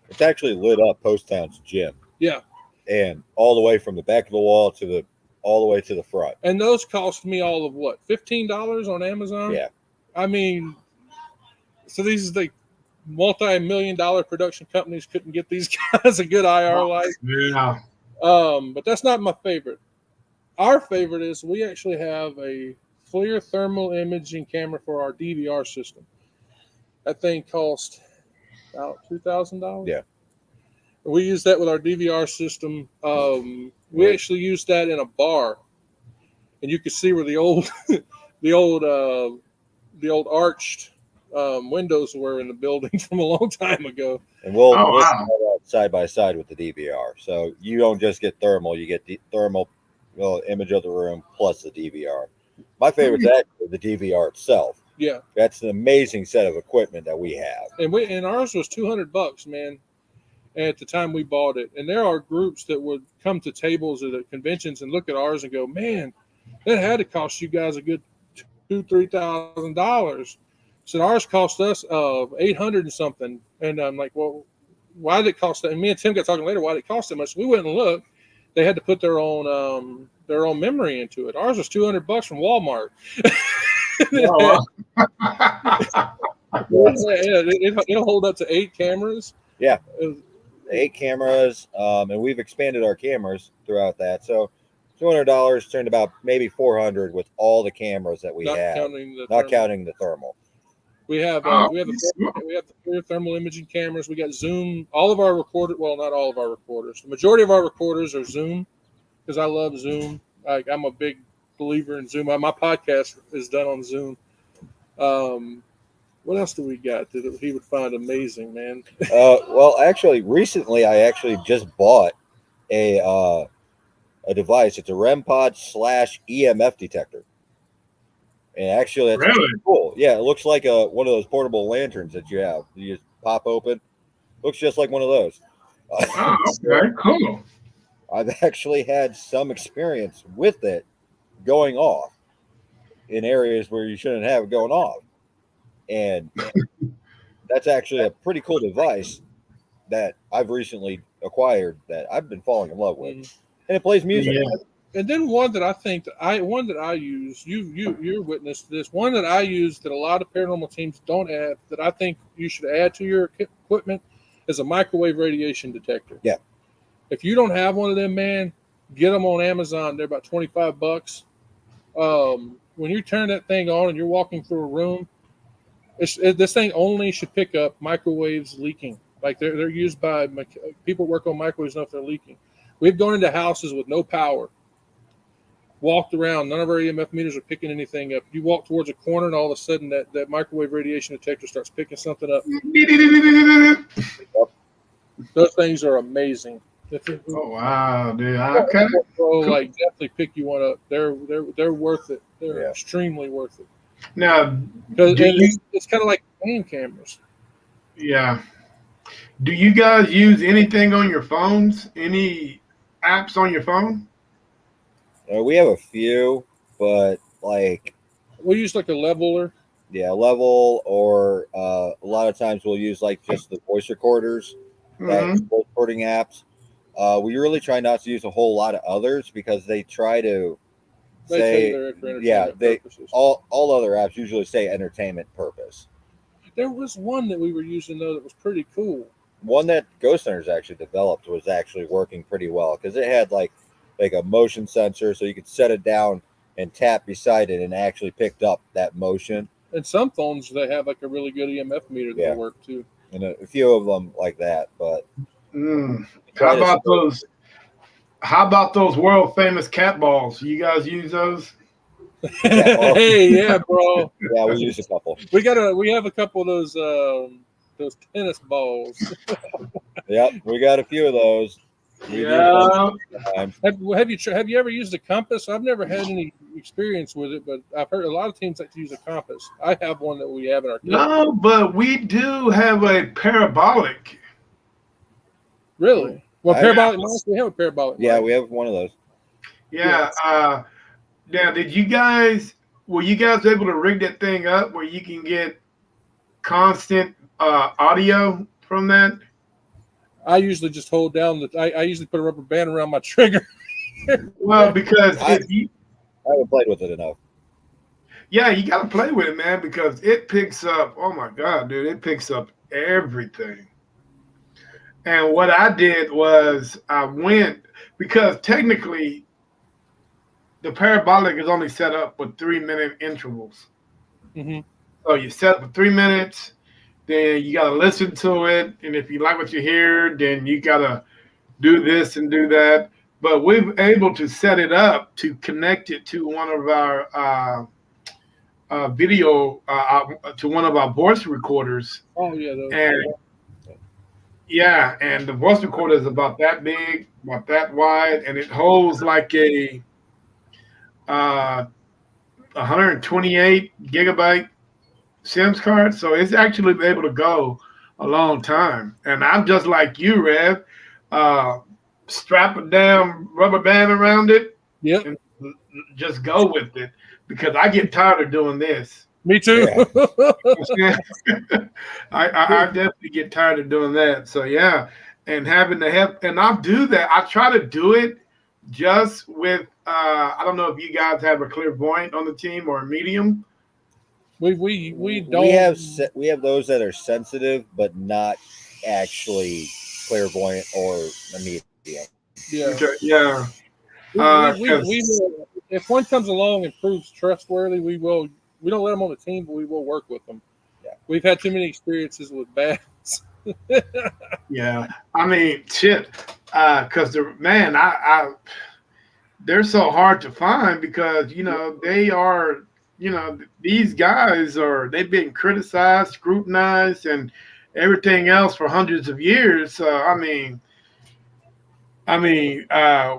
It's actually lit up Post Town's gym. Yeah. and all the way from the back of the wall to all the way to the front. And those cost me all of what, $15 on Amazon? Yeah. I mean, so these is the multi-million-dollar production companies couldn't get these guys a good IR light. Yeah. But that's not my favorite. Our favorite is we actually have a FLIR thermal imaging camera for our DVR system. That thing cost about $2,000. Yeah. We use that with our DVR system. We actually used that in a bar, and you could see where the old, the old arched windows were in the building from a long time ago. And we'll wow. put that side by side with the DVR. So you don't just get thermal, you get the thermal image of the room plus the DVR. My favorite's actually the DVR itself. Yeah. That's an amazing set of equipment that we have. And ours was $200, man, at the time we bought it. And there are groups that would come to tables at conventions and look at ours and go, man, that had to cost you guys a good $2,000-$3,000. So ours cost us $800 and something. And I'm like, well, why did it cost that? And me and Tim got talking later, why did it cost that much? We went and looked. They had to put their own memory into it. Ours was $200 from Walmart. It'll hold up to 8 cameras. Yeah, 8 cameras, and we've expanded our cameras throughout that. So $200 turned about maybe $400 with all the cameras that we have, not counting the thermal. We have the FLIR thermal imaging cameras. We got Zoom. All of our recorders, well, not all of our recorders. The majority of our recorders are Zoom because I love Zoom. I'm a big believer in Zoom. My podcast is done on Zoom. What else do we got that he would find amazing, man? Well, actually, recently I actually just bought a device. It's a REM pod / EMF detector. And actually, that's really cool. Yeah, it looks like one of those portable lanterns that you have. You just pop open. Looks just like one of those. Oh, okay, cool. I've actually had some experience with it going off in areas where you shouldn't have it going off. And that's actually a pretty cool device that I've recently acquired that I've been falling in love with. And it plays music. Yeah. And then one that I use, you're witness to this, one that I use that a lot of paranormal teams don't have that I think you should add to your equipment is a microwave radiation detector. Yeah. If you don't have one of them, man, get them on Amazon. They're about $25. When you turn that thing on and you're walking through a room, this thing only should pick up microwaves leaking. Like they're used by people who work on microwaves know if they're leaking. We've gone into houses with no power, walked around, none of our EMF meters are picking anything up. You walk towards a corner and all of a sudden that microwave radiation detector starts picking something up. Those things are amazing. Oh wow, dude! Okay, like definitely pick you one up. They're worth it. They're extremely worth it. Now, it's kind of like hand cameras. Yeah. Do you guys use anything on your phones? Any apps on your phone? We have a few, but like we use like a leveler. Yeah, level, or a lot of times we'll use like just the voice recorders, voice recording apps. We really try not to use a whole lot of others because they try to say, all other apps usually say entertainment purpose. There was one that we were using though that was pretty cool. One that Ghost Hunters actually developed was actually working pretty well because it had like a motion sensor, so you could set it down and tap beside it and actually picked up that motion. And some phones they have like a really good EMF meter that will work too. And a few of them like that, but how about those world famous cat balls? You guys use those? Hey, yeah, bro. Yeah, we use a couple. We have a couple of those tennis balls. Yep, we got a few of those. Have you ever used a compass? I've never had any experience with it, but I've heard a lot of teams like to use a compass. I have one that we have in our kit. No, but we do have a parabolic. Really? Well, parabolic mouse. We have a parabolic. Yeah, we have one of those. Yeah. Now, were you guys able to rig that thing up where you can get constant audio from that? I usually just hold down I usually put a rubber band around my trigger. Well, because I if you, haven't played with it enough. yeah, you got to play with it, man, because it picks up. Oh my God, dude, it picks up everything. And what I did was I went because technically the parabolic is only set up with 3 minute intervals. Hmm. So you set for 3 minutes, then you got to listen to it. And if you like what you hear, then you got to do this and do that. But we've able to set it up to connect it to one of our video, to one of our voice recorders. Oh yeah, And yeah, and the voice recorder is about that big, about that wide, and it holds like a uh, 128 gigabyte Sims card. So it's actually been able to go a long time. And I'm just like you, Rev. Uh, Strap a damn rubber band around it yep. and just go with it because I get tired of doing this. Me too. Yeah. I definitely get tired of doing that. So yeah, and having to help, and I'll do that. I try to do it just with. I don't know if you guys have a clairvoyant on the team or a medium. we don't. We have those that are sensitive, but not actually clairvoyant or a medium. Yeah. Okay, yeah. We will, if one comes along and proves trustworthy, we will. We don't let them on the team, but we will work with them. Yeah. We've had too many experiences with bad. Yeah, I mean, shit. Because they're so hard to find because they are these guys they've been criticized, scrutinized, and everything else for hundreds of years. So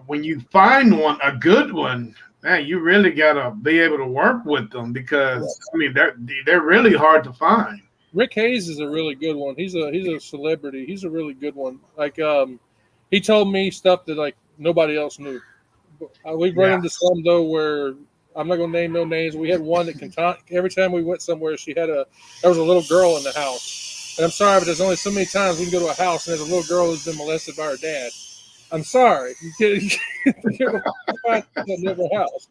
when you find a good one, man, you really gotta be able to work with them because they're really hard to find. Rick Hayes is a really good one. He's a celebrity. He's a really good one. Like he told me stuff that like nobody else knew. We've run into some though where I'm not gonna name no names. We had one that every time we went somewhere, there was a little girl in the house. And I'm sorry, but there's only so many times we can go to a house and there's a little girl who's been molested by her dad. I'm sorry. You can't find that house.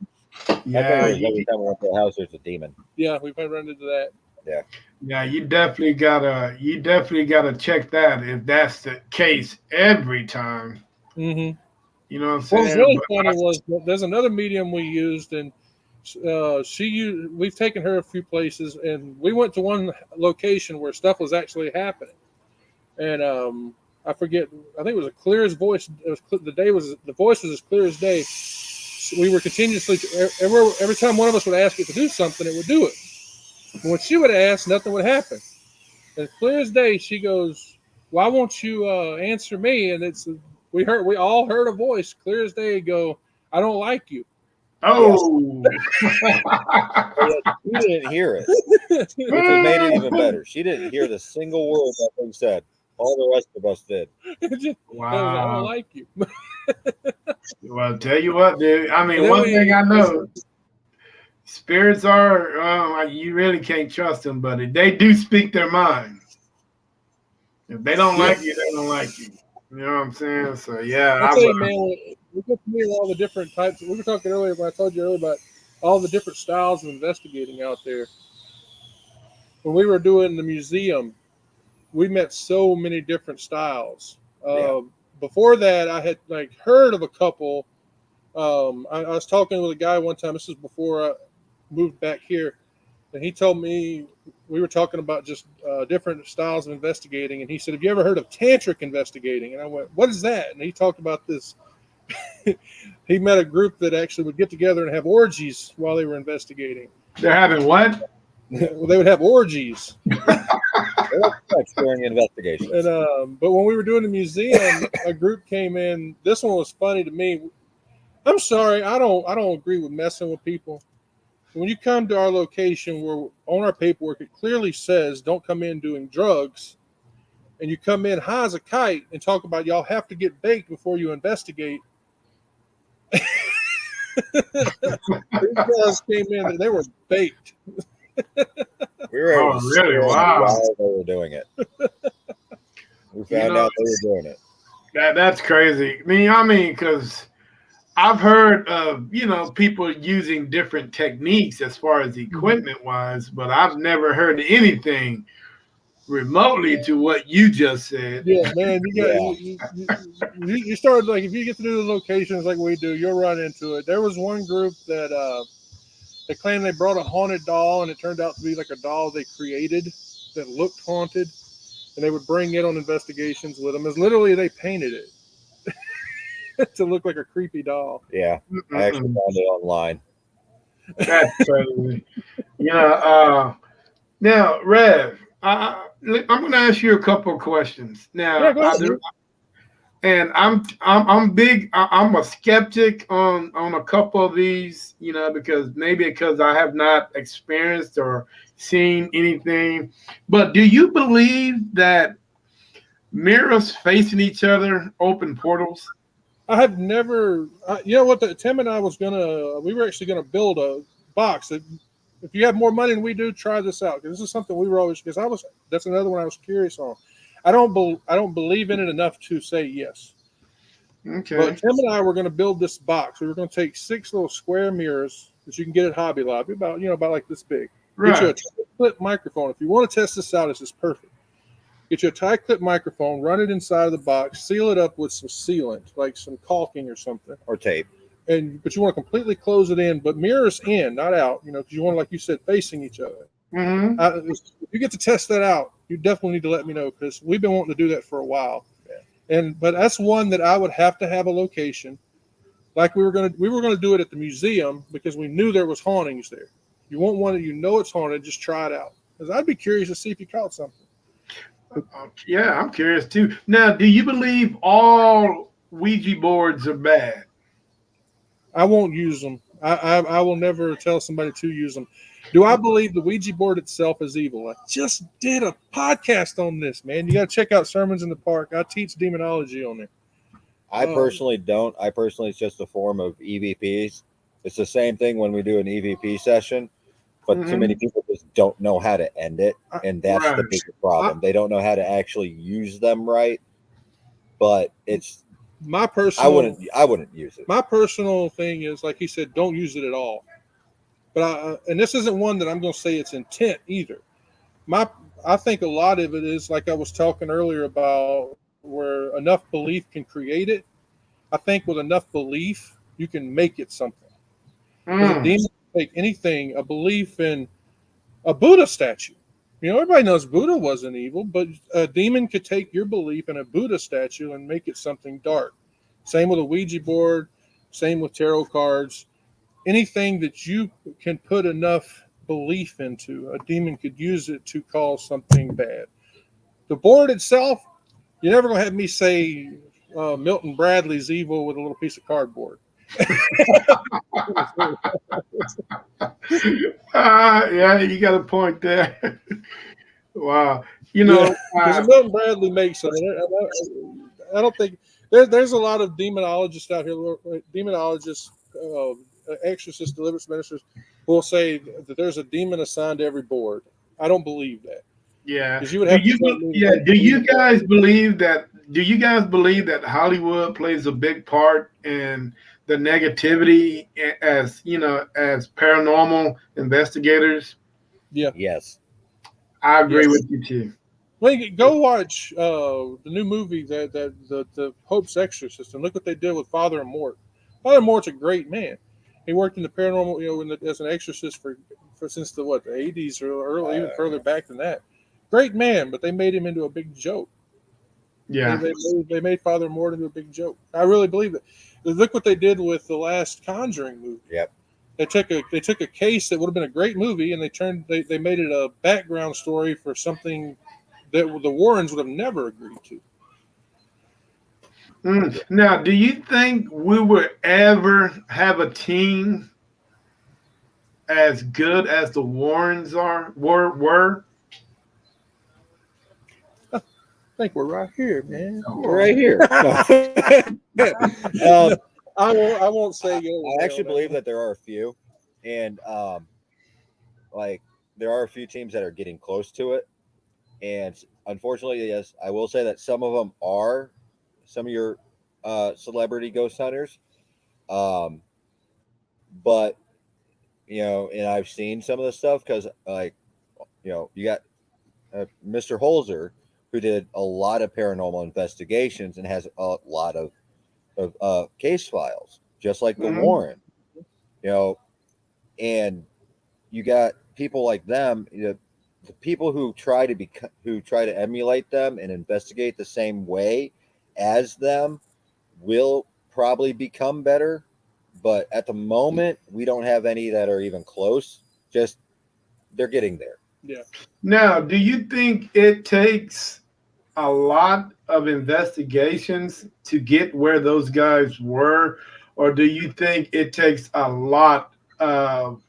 Yeah, every time we went to a house, there's a demon. Yeah, we've run into that. Yeah. Yeah, you definitely gotta check that if that's the case every time. Mm-hmm. You know what I'm saying? What was really funny was there's another medium we used, and we've taken her a few places, and we went to one location where stuff was actually happening, and I forget. I think it was a clear as voice. The voice was as clear as day. So we were continuously every time one of us would ask it to do something, it would do it. But when she would ask, nothing would happen. And clear as day, she goes, "Why won't you answer me?" And we all heard a voice clear as day go, "I don't like you." Oh, She didn't hear it, which made it even better. She didn't hear the single word that thing said. All the rest of us did. wow! I don't like you. Well, tell you what, dude. I mean, one thing I know, spirits are you really can't trust them, but they do speak their mind. If they don't like you, they don't like you. You know what I'm saying? So yeah, I tell you, man, we get to hear all the different types. We were talking earlier, when I told you earlier about all the different styles of investigating out there. When we were doing the museum, we met so many different styles. Before that, I had heard of a couple. I was talking with a guy one time. This was before I moved back here, and he told me we were talking about just different styles of investigating. And he said, "Have you ever heard of tantric investigating?" And I went, "What is that?" And he talked about this. He met a group that actually would get together and have orgies while they were investigating. They're having what? Well, they would have orgies. During investigations. And but when we were doing the museum, a group came in. This one was funny to me. I'm sorry, I don't agree with messing with people. When you come to our location, where on our paperwork it clearly says don't come in doing drugs, and you come in high as a kite and talk about y'all have to get baked before you investigate. These guys came in and they were baked. We were able to really? Wow. while they were doing it. We found out they were doing it. That's crazy. I mean, because I've heard of people using different techniques as far as equipment wise, but I've never heard anything remotely to what you just said. Yeah, man, Yeah. you start, like, if you get to do the locations like we do, you'll run into it. There was one group that they claimed they brought a haunted doll, and it turned out to be like a doll they created that looked haunted, and they would bring it on investigations with them. As literally they painted it to look like a creepy doll. Yeah. I actually found it online. That's crazy. Now, Rev, I'm going to ask you a couple of questions. Now, Yeah, go ahead. and I'm big. I'm a skeptic on a couple of these, because I have not experienced or seen anything. But do you believe that mirrors facing each other open portals? I have never, you know what? Tim and I we were actually gonna build a box. If you have more money than we do, try this out, because this is something we were always. That's another one I was curious on. I don't believe in it enough to say yes. Okay. But Tim and I were going to build this box. We were going to take 6 little square mirrors that you can get at Hobby Lobby, about like this big. Right. Get you a tie-clip microphone. If you want to test this out, this is perfect. Get you a tie-clip microphone, run it inside of the box, seal it up with some sealant, like some caulking or something, Or tape. but you want to completely close it in, but mirrors in, not out. Because you want, like you said, facing each other. Mm-hmm. If you get to test that out, you definitely need to let me know, because we've been wanting to do that for a while. But that's one that I would have to have a location. Like we were gonna do it at the museum, because we knew there was hauntings there. You want one that it's haunted, just try it out. Because I'd be curious to see if you caught something. Yeah, I'm curious too. Now, do you believe all Ouija boards are bad? I won't use them. I will never tell somebody to use them. Do I believe the Ouija board itself is evil? I just did a podcast on this, man. You got to check out Sermons in the Park. I teach demonology on there. I personally don't. It's just a form of EVPs. It's the same thing when we do an EVP session, but too many people just don't know how to end it, and that's the bigger problem. They don't know how to actually use them right. But it's my personal. I wouldn't use it. My personal thing is, like he said, don't use it at all. But and this isn't one that I'm going to say it's intent either. I think a lot of it is, like I was talking earlier about, where enough belief can create it. I think with enough belief, you can make it something. A demon can take anything, a belief in a Buddha statue. Everybody knows Buddha wasn't evil, but a demon could take your belief in a Buddha statue and make it something dark. Same with a Ouija board, same with tarot cards. Anything that you can put enough belief into, a demon could use it to cause something bad. The board itself, you're never going to have me say Milton Bradley's evil with a little piece of cardboard. Yeah, you got a point there. Wow. Milton Bradley makes it. I don't think there's a lot of demonologists out here, exorcists, deliverance ministers, who will say that there's a demon assigned to every board. I don't believe that. Yeah. Do you guys believe that? Do you guys believe that Hollywood plays a big part in the negativity as paranormal investigators? Yeah. Yes. I agree with you too. Well, go watch the new movie, the Hope's Exorcist, and look what they did with Father Mort. Father Mort's a great man. He worked in the paranormal, as an exorcist for since the 80s or early, even further back than that. Great man, but they made him into a big joke. Yeah, they made Father Mort into a big joke. I really believe it. Look what they did with the last Conjuring movie. Yep. They took a case that would have been a great movie, and they made it a background story for something that the Warrens would have never agreed to. Now, do you think we would ever have a team as good as the Warrens were? I think we're right here, man. We're right here. I won't say. I actually believe that there are a few, and there are a few teams that are getting close to it. And unfortunately, yes, I will say that some of them are some of your celebrity ghost hunters. But and I've seen some of the stuff because, like, you got Mr. Holzer, who did a lot of paranormal investigations and has a lot of case files, just like the Mhm. Warren, and you got people like them, the people who try to emulate them and investigate the same way as them will probably become better. But at the moment, we don't have any that are even close. Just they're getting there. Yeah. Now, do you think it takes a lot of investigations to get where those guys were, or do you think it takes a lot of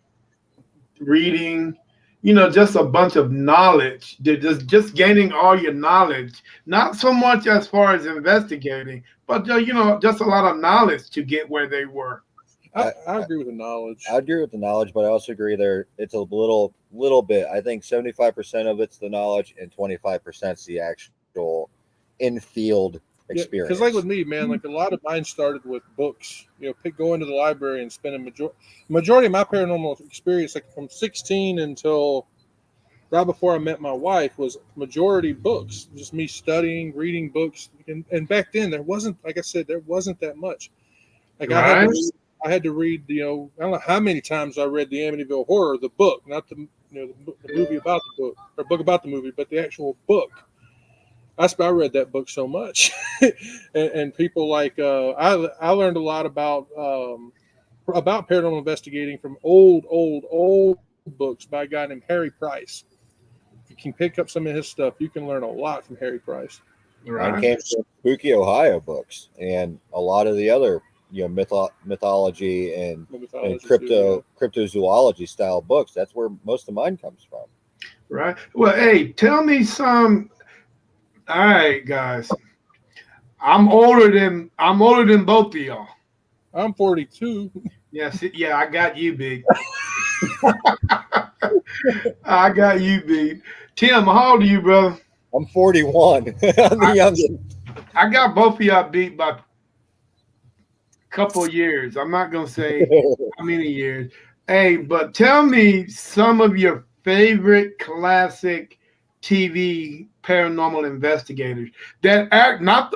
reading, just a bunch of knowledge, just gaining all your knowledge, not so much as far as investigating, but just a lot of knowledge to get where they were? I agree with the knowledge. I agree with the knowledge, but I also agree there it's a little bit. I think 75% of it's the knowledge and 25% is the actual in field Yeah, experience. because like with me, man, like a lot of mine started with books. Going to the library and spending majority of my paranormal experience, like from 16 until right before I met my wife, was majority books. Just me studying, reading books, and back then there wasn't, like I said, there wasn't that much. Like Right. I had to read, I don't know how many times I read the Amityville Horror, the book, not the the movie about the book or book about the movie, but the actual book. I read that book so much, and people like I learned a lot about paranormal investigating from old books by a guy named Harry Price. If you can pick up some of his stuff, you can learn a lot from Harry Price. Mine came from Spooky Ohio books and a lot of the other mythology and cryptozoology style books. That's where most of mine comes from. Right. Well, hey, tell me some. All right, guys. I'm older than both of y'all. I'm 42. Yes, yeah, I got you, big. I got you, big. Tim, how old are you, brother? I'm 41. I'm the youngest. I got both of y'all beat by a couple of years. I'm not gonna say how many years. Hey, but tell me some of your favorite classic TV paranormal investigators that act not.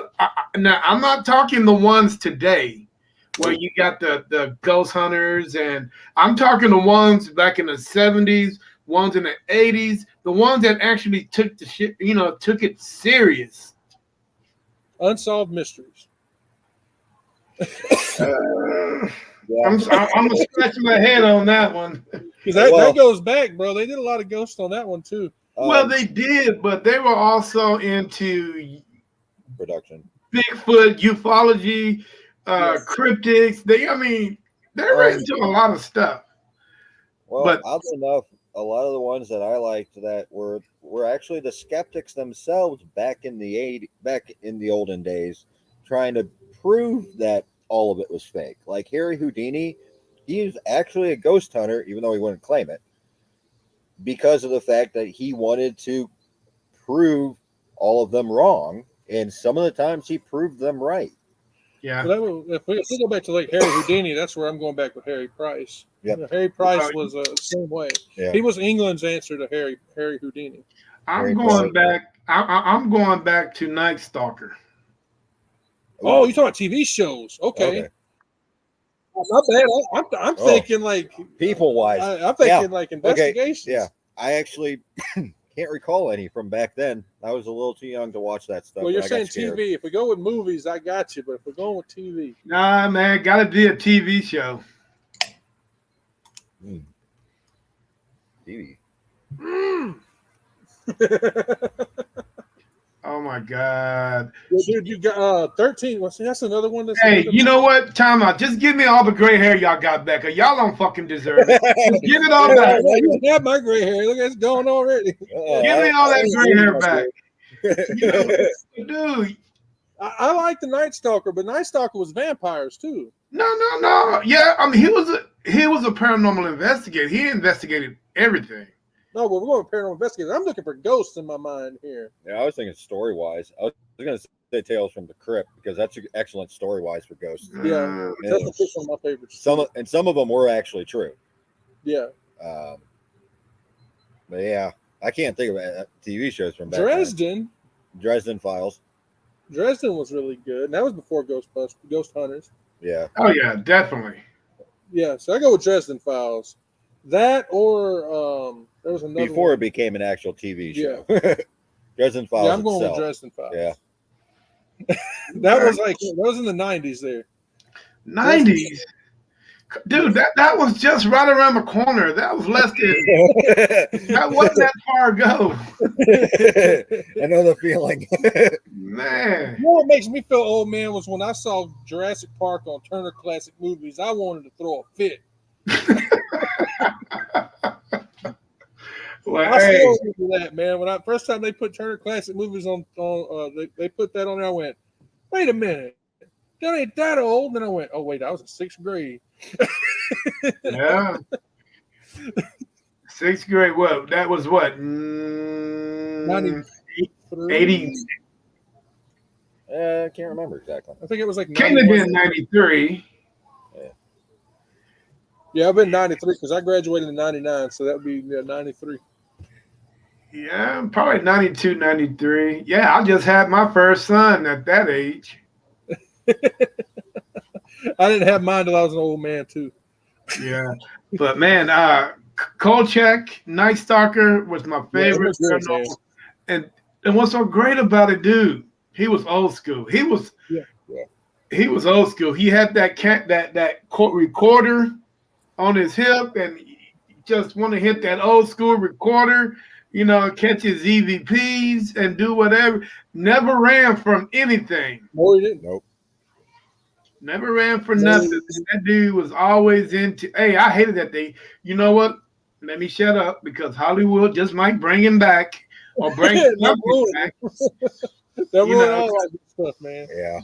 Now, I'm not talking the ones today where you got the ghost hunters, and I'm talking the ones back in the 70s, ones in the 80s, the ones that actually took the shit, took it serious. Unsolved mysteries. I'm gonna scratch my head on that one. Because that goes back, bro. They did a lot of ghosts on that one too. Well, they did, but they were also into production, Bigfoot, ufology, cryptids. They're into a lot of stuff. Well, but oddly enough, a lot of the ones that I liked that were actually the skeptics themselves back in the olden days, trying to prove that all of it was fake. Like Harry Houdini, he is actually a ghost hunter, even though he wouldn't claim it, because of the fact that he wanted to prove all of them wrong, and some of the times he proved them right. Yeah. So if we go back to like Harry Houdini, that's where I'm going back with Harry Price. Yep. Harry Price was the same way. Yeah. He was England's answer to Harry Houdini. I'm going back to Night Stalker. Oh, you're talking about TV shows? Okay. My bad. I'm thinking like people wise. I'm thinking like investigations. Okay. Yeah, I actually can't recall any from back then. I was a little too young to watch that stuff. Well, you're saying TV. If we go with movies, I got you. But if we're going with TV, nah, man, gotta be a TV show. TV. Oh my God, dude! You got 13. Well, see, that's another one. Hey, you know what? Time out. Just give me all the gray hair y'all got back. Or y'all don't fucking deserve it. Just give it all back. You have my gray hair. Look, it's going already. Give me all that gray hair back. Dude, I like the Night Stalker, but Night Stalker was vampires too. No. Yeah, I mean he was a paranormal investigator. He investigated everything. No, well, we're going to paranormal investigators. I'm looking for ghosts in my mind here. Yeah, I was thinking story wise. I was going to say Tales from the Crypt because that's excellent story wise for ghosts. Yeah, that's one of my favorites. Some of them were actually true. Yeah. But yeah, I can't think of TV shows from back Dresden. then. Dresden Files. Dresden was really good. And that was before Ghost Hunters. Yeah. Oh yeah, definitely. Yeah, so I go with Dresden Files. That or there was another Before one. it became an actual TV show. Dresden Files. Yeah, I'm going itself. with Dresden Files. Yeah. That was in the 90s there. 90s. Dude, that was just right around the corner. That was less than that wasn't that far ago. I know the feeling. Man. You know what makes me feel old, man, was when I saw Jurassic Park on Turner Classic Movies. I wanted to throw a fit. Well, I hey, still remember that, man. When first time they put Turner Classic Movies on they put that on there, I went, wait a minute, that ain't that old. Then I went, oh wait, I was in 6th grade. yeah. 6th grade. What? That was what? 80. I can't remember exactly. I think it was like Can't have been 93. Yeah, I've been 93 because I graduated in 99, so that would be 93. Yeah, probably 92, 93. Yeah, I just had my first son at that age. I didn't have mine till I was an old man too. Yeah, but man, Kolchak, Night Stalker was my favorite. And what's so great about it, dude? He was old school. He was old school. He had that recorder on his hip, and he just want to hit that old school recorder. You know, catch his EVPs and do whatever. Never ran from anything. No, he didn't. Nope. Never ran for nothing. That dude was always into. Hey, I hated that day. You know what? Let me shut up because Hollywood just might bring him back or bring something back. That ruined all that good stuff, man. Yeah.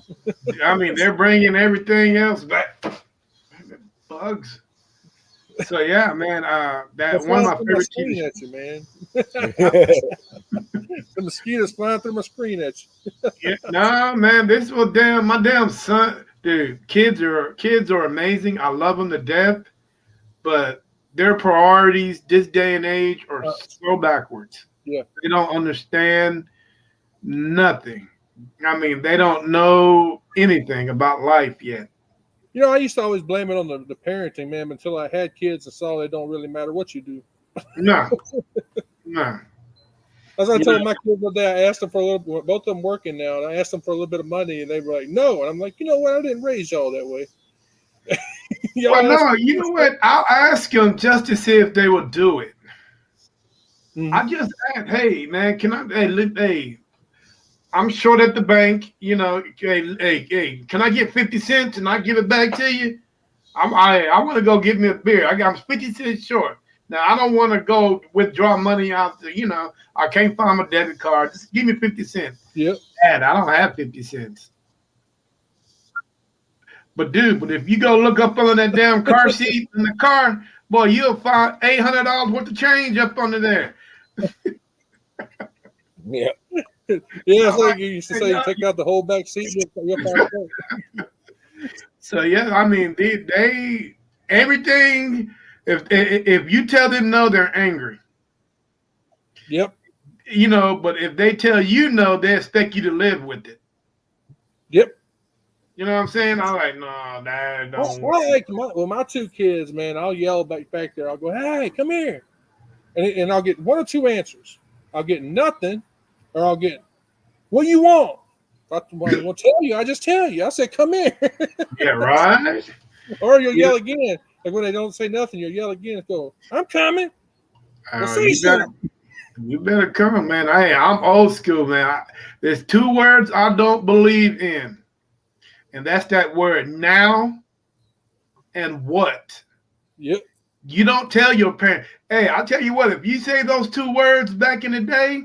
I mean, they're bringing everything else back. Bugs. So yeah, man. That's one of my favorite TV shows. At you, man. The mosquitoes flying through my screen at you. Yeah, no, man. This was my damn son. Dude, kids are amazing. I love them to death, but their priorities this day and age are so backwards. Yeah, they don't understand nothing. I mean, they don't know anything about life yet. You know, I used to always blame it on the parenting, man, until I had kids and saw it don't really matter what you do. No. As I told my kids one day, I asked them for a little, both of them working now, and I asked them for a little bit of money, and they were like, no. And I'm like, you know what? I didn't raise y'all that way. Well, no, you know what? I'll ask them just to see if they will do it. Mm-hmm. I just asked, hey, man, can I, hey, I'm short at the bank, you know, hey, can I get 50 cents and I give it back to you? I want to go get me a beer. I'm 50 cents short. Now, I don't want to go withdraw money out there. You know, I can't find my debit card. Just give me 50 cents. Yep. Dad, I don't have 50 cents. But, dude, if you go look up under that damn car seat in the car, boy, you'll find $800 worth of change up under there. Yeah. Yeah, it's like you used to say, you take out the whole back seat. So, yeah, I mean, they everything... If you tell them no, they're angry. Yep. You know, but if they tell you no, they expect you to live with it. Yep. You know what I'm saying? I'm like, no, that don't work. Well, like my two kids, man, I'll yell back there. I'll go, hey, come here. And I'll get one or two answers. I'll get nothing, or I'll get, what do you want? If I won't tell you, I just tell you. I said, come here. Yeah, right. Or you'll yell again. Like when they don't say nothing, you'll yell again and go, I'm coming. You better come, man. I'm old school, man. There's two words I don't believe in. And that's that word now and what. Yep. You don't tell your parent. Hey, I'll tell you what, if you say those two words back in the day,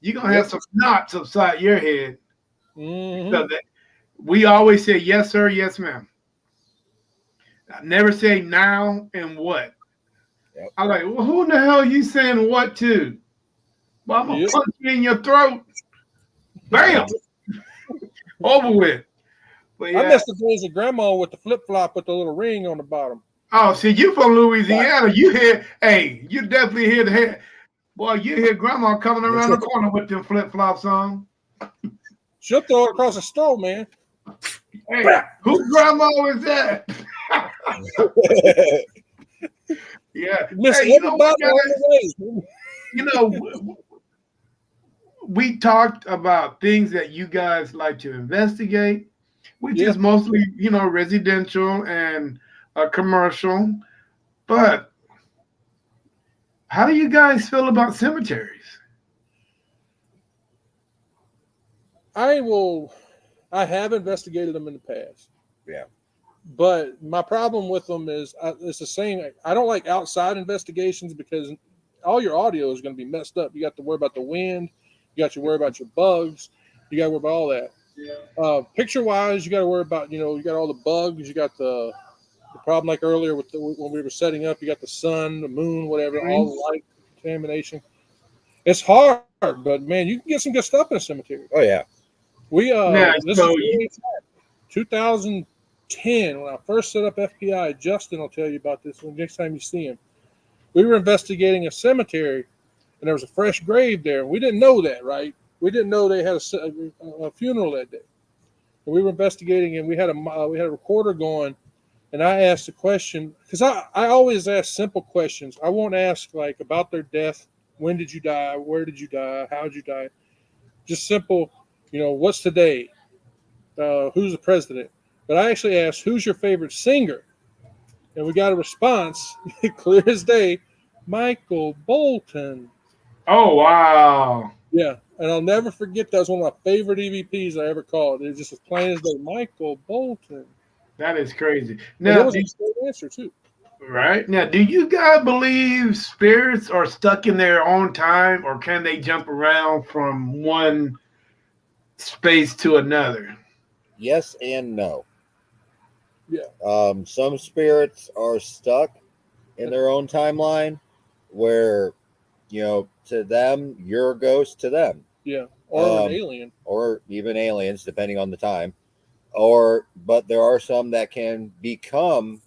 you're going to have some knots upside your head. Mm-hmm. We always say, yes, sir, yes, ma'am. I never say now and what. Yep. I'm like, well, who in the hell are you saying what to? Well, I'm gonna Yep. punch you in your throat. Bam, over with. But I yeah. miss the days of grandma with the flip flop with the little ring on the bottom. Oh, see, you from Louisiana. You hear, hey, you definitely hear the head. Boy, you hear grandma coming around the corner with them flip flops on. She'll throw it across the stove, man. Hey, whose grandma was that? Yeah. Miss Hey, you know what, everybody on guys? the way. You know, we talked about things that you guys like to investigate, which Yeah. is mostly, residential and commercial. But how do you guys feel about cemeteries? I have investigated them in the past. Yeah. But my problem with them is it's the same. I don't like outside investigations because all your audio is going to be messed up. You got to worry about the wind. You got to worry about your bugs. You got to worry about all that. Picture wise, you got to worry about, you got all the bugs. You got the problem like earlier with when we were setting up. You got the sun, the moon, whatever, all the light contamination. It's hard, but man, you can get some good stuff in a cemetery. Oh yeah. Yeah, This so is 2010 when I first set up FPI. Justin will tell you about this when next time you see him. We were investigating a cemetery, and there was a fresh grave there. We didn't know that, right? We didn't know they had a funeral that day. And we were investigating, and we had a recorder going, and I asked a question because I always ask simple questions. I won't ask like about their death. When did you die? Where did you die? How did you die? Just simple, what's today? Who's the president? But I actually asked, who's your favorite singer? And we got a response, clear as day, Michael Bolton. oh wow. Yeah, and I'll never forget that was one of my favorite EVPs I ever called. It was just as plain as day, Michael Bolton. That is crazy. And it Now, was a straight answer, too. right now, do you guys believe spirits are stuck in their own time, or can they jump around from one space to another? Yes and no. Yeah. Some spirits are stuck in their own timeline where, to them, you're a ghost to them. Yeah. Or an alien. Or even aliens, depending on the time. But there are some that can become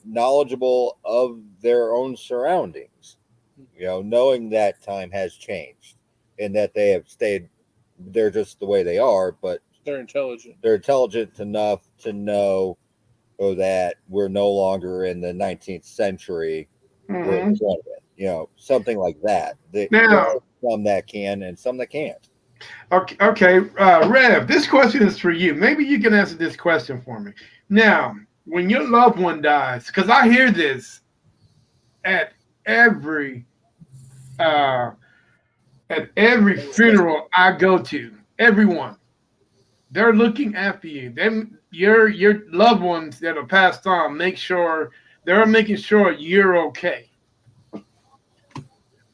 knowledgeable of their own surroundings, knowing that time has changed and that they have stayed, they're just the way they are, but they're intelligent. They're intelligent enough to know that we're no longer in the 19th century. Mhm. Something like that. There Now, are some that can and some that can't. okay, Rev, this question is for you. Maybe you can answer this question for me. Now, when your loved one dies, because I hear this at every funeral I go to, everyone, they're looking after you. Them your loved ones that are passed on, they're making sure you're okay.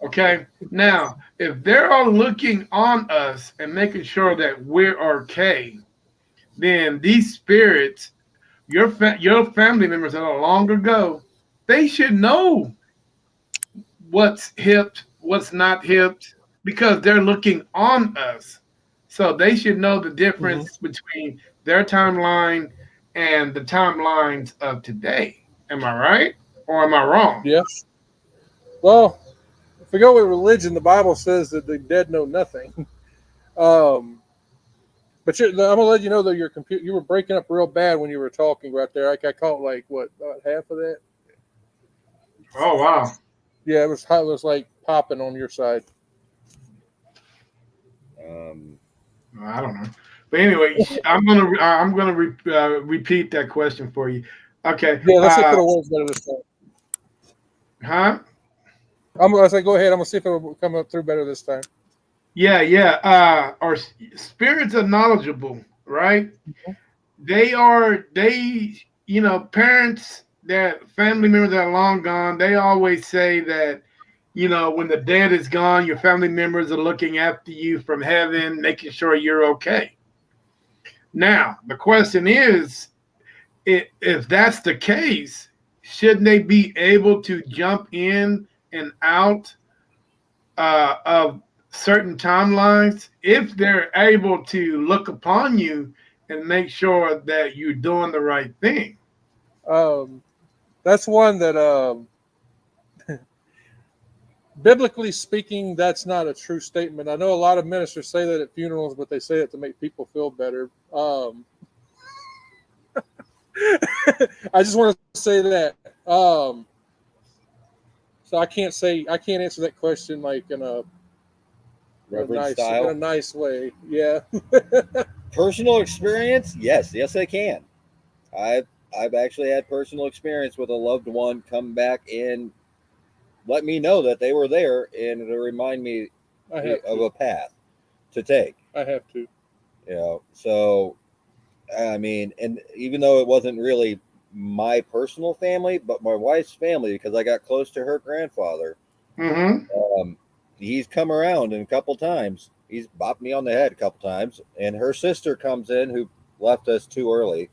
Okay. Now, if they're all looking on us and making sure that we're okay, then these spirits, your family members that are long ago, they should know what's hipped, what's not hipped, because they're looking on us. So they should know the difference between their timeline and the timelines of today. Am I right or am I wrong? Yes. Well, if we go with religion, the Bible says that the dead know nothing. But I'm gonna let you know that you were breaking up real bad when you were talking right there. I caught like what, about half of that? Oh wow. Yeah, it was like popping on your side. I don't know, but anyway, I'm gonna repeat that question for you. Okay. Yeah, let's see if it'll work better this time. Huh? I'm gonna say go ahead. I'm gonna see if it'll come up through better this time. Yeah. Our spirits are knowledgeable, right? Parents, that family members that are long gone, they always say that, when the dead is gone, your family members are looking after you from heaven, making sure you're okay. Now, the question is, if that's the case, shouldn't they be able to jump in and out of certain timelines if they're able to look upon you and make sure that you're doing the right thing? That's one that biblically speaking, that's not a true statement. I know a lot of ministers say that at funerals, but they say it to make people feel better. I just want to say that. So I can't answer that question like in a nice way. Yeah. Personal experience? Yes, I can. I've actually had personal experience with a loved one come back and let me know that they were there and to remind me of a path to take. I have to. So I mean, and even though it wasn't really my personal family, but my wife's family, because I got close to her grandfather, he's come around a couple times. He's bopped me on the head a couple times, and her sister comes in who left us too early.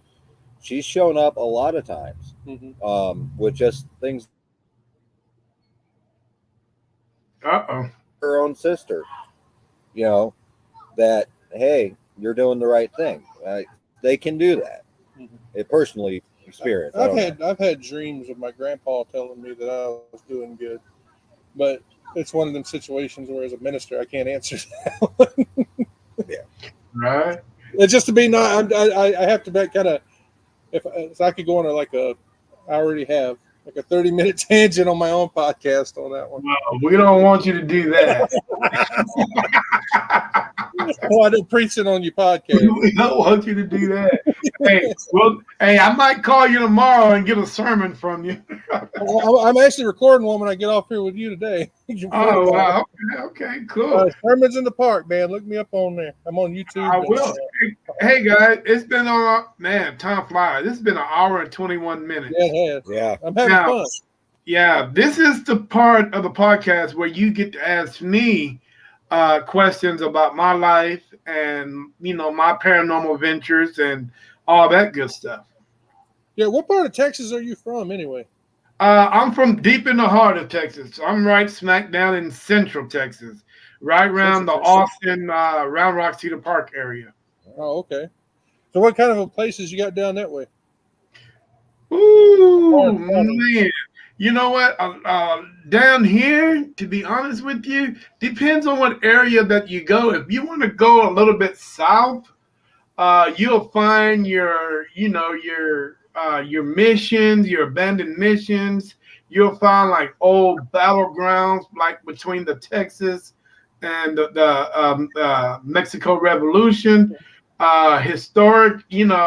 She's shown up a lot of times with just things. Her own sister, that, hey, you're doing the right thing. They can do that. It personally experienced. I've had dreams of my grandpa telling me that I was doing good, but it's one of them situations where, as a minister, I can't answer that one. Yeah, right. It's just to be not. I have to be kind of. If I could go on I already have like a 30-minute tangent on my own podcast on that one. Well, we don't want you to do that. I didn't preach it on your podcast. We don't want you to do that. Hey, I might call you tomorrow and get a sermon from you. I'm actually recording one when I get off here with you today. Oh, wow. Okay, cool. Sermons in the Park, man. Look me up on there. I'm on YouTube. I will. Hey, guys, it's been time flies. This has been an hour and 21 minutes. Yeah, it has. Yeah. I'm having fun. Yeah, this is the part of the podcast where you get to ask me questions about my life and, my paranormal ventures and all that good stuff. Yeah, what part of Texas are you from anyway? I'm from deep in the heart of Texas. I'm right smack down in central Texas, right around the Austin, Round Rock, Cedar Park area. Oh, okay. So what kind of places you got down that way? Ooh, man. You know what? Down here, to be honest with you, depends on what area that you go. If you want to go a little bit south, you'll find your missions, your abandoned missions. You'll find like old battlegrounds, like between the Texas and the Mexico Revolution. Historic, just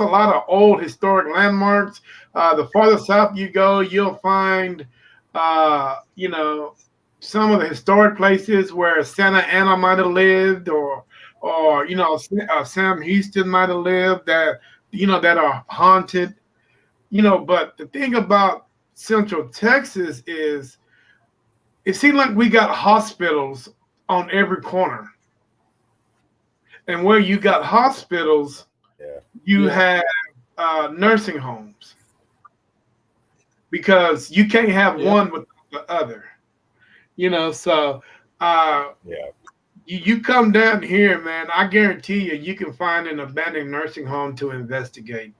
a lot of old historic landmarks. The farther south you go, you'll find, some of the historic places where Santa Anna might have lived, or Sam Houston might have lived that are haunted. But the thing about Central Texas is, it seems like we got hospitals on every corner, and where you got hospitals, you have nursing homes, because you can't have one without the other. So you come down here, man, I guarantee you can find an abandoned nursing home to investigate.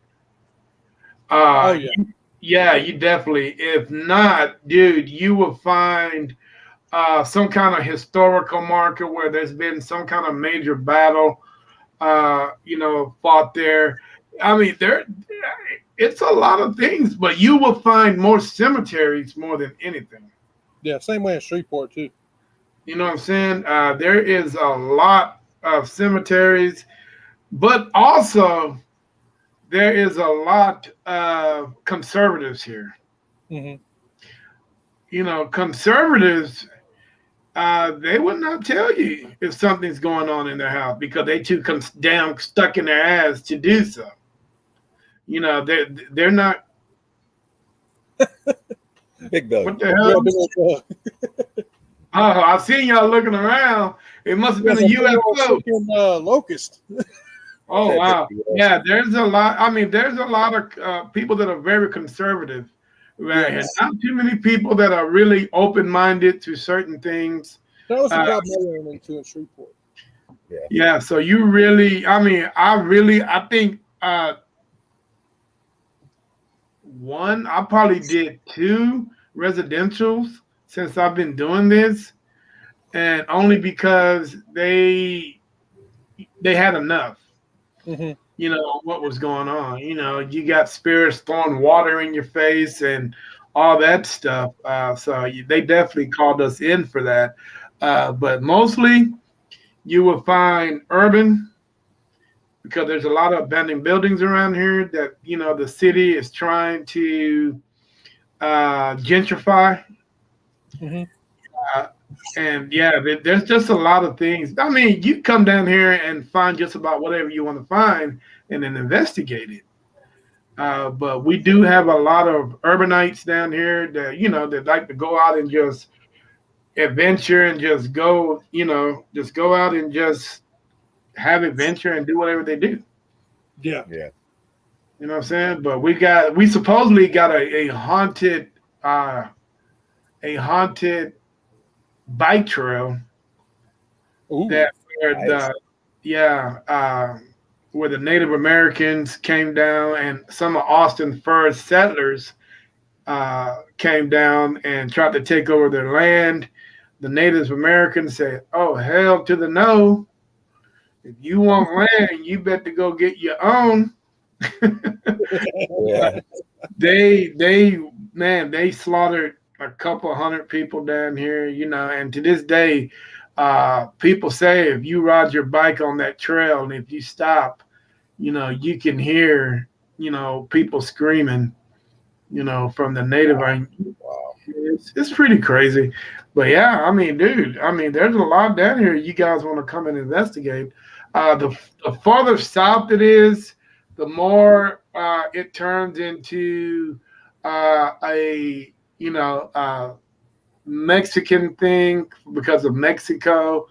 You definitely. If not, dude, you will find some kind of historical marker where there's been some kind of major battle fought there. I mean, it's a lot of things, but you will find more cemeteries more than anything. Yeah, same way in Shreveport too. You know what I'm saying? There is a lot of cemeteries, but also there is a lot of conservatives here. Mm-hmm. Conservatives, they would not tell you if something's going on in their house because they too damn stuck in their ass to do so. They're not. Big dog. What the hell? Oh, I've seen y'all looking around. It must have been a UFO. Locust. Oh Said that wow, to us. yeah. There's a lot. I mean, there's a lot of people that are very conservative right here. Yes, Not too many people that are really open-minded to certain things. that was the Uh, problem I ran into in Shreveport. Yeah. yeah. So you really, I mean, I think I probably did two residentials since I've been doing this, and only because they had enough. Hmm. You know what was going on. You know, you got spirits throwing water in your face and all that stuff. They definitely called us in for that. But mostly, you will find urban because there's a lot of abandoned buildings around here that the city is trying to gentrify. Hmm. Uh, and yeah, there's just a lot of things. I mean, you come down here and find just about whatever you want to find and then investigate it. But we do have a lot of urbanites down here that that like to go out and just adventure and just go, just go out and just have adventure and do whatever they do. Yeah. Yeah. You know what I'm saying? But we supposedly got uh a haunted bike trail Ooh. that where Nice. yeah, where the Native Americans came down and some of Austin's first settlers came down and tried to take over their land. The Native Americans said, "Oh hell to the no! If you want land, you better go get your own." Yeah. They man, they slaughtered a couple hundred people down here, and to this day, people say if you ride your bike on that trail and if you stop, you can hear, people screaming, from the native. Wow. It's pretty crazy. But yeah, I mean, dude, I mean, there's a lot down here you guys want to come and investigate. The farther south it is, the more it turns into a Mexican thing because of Mexico.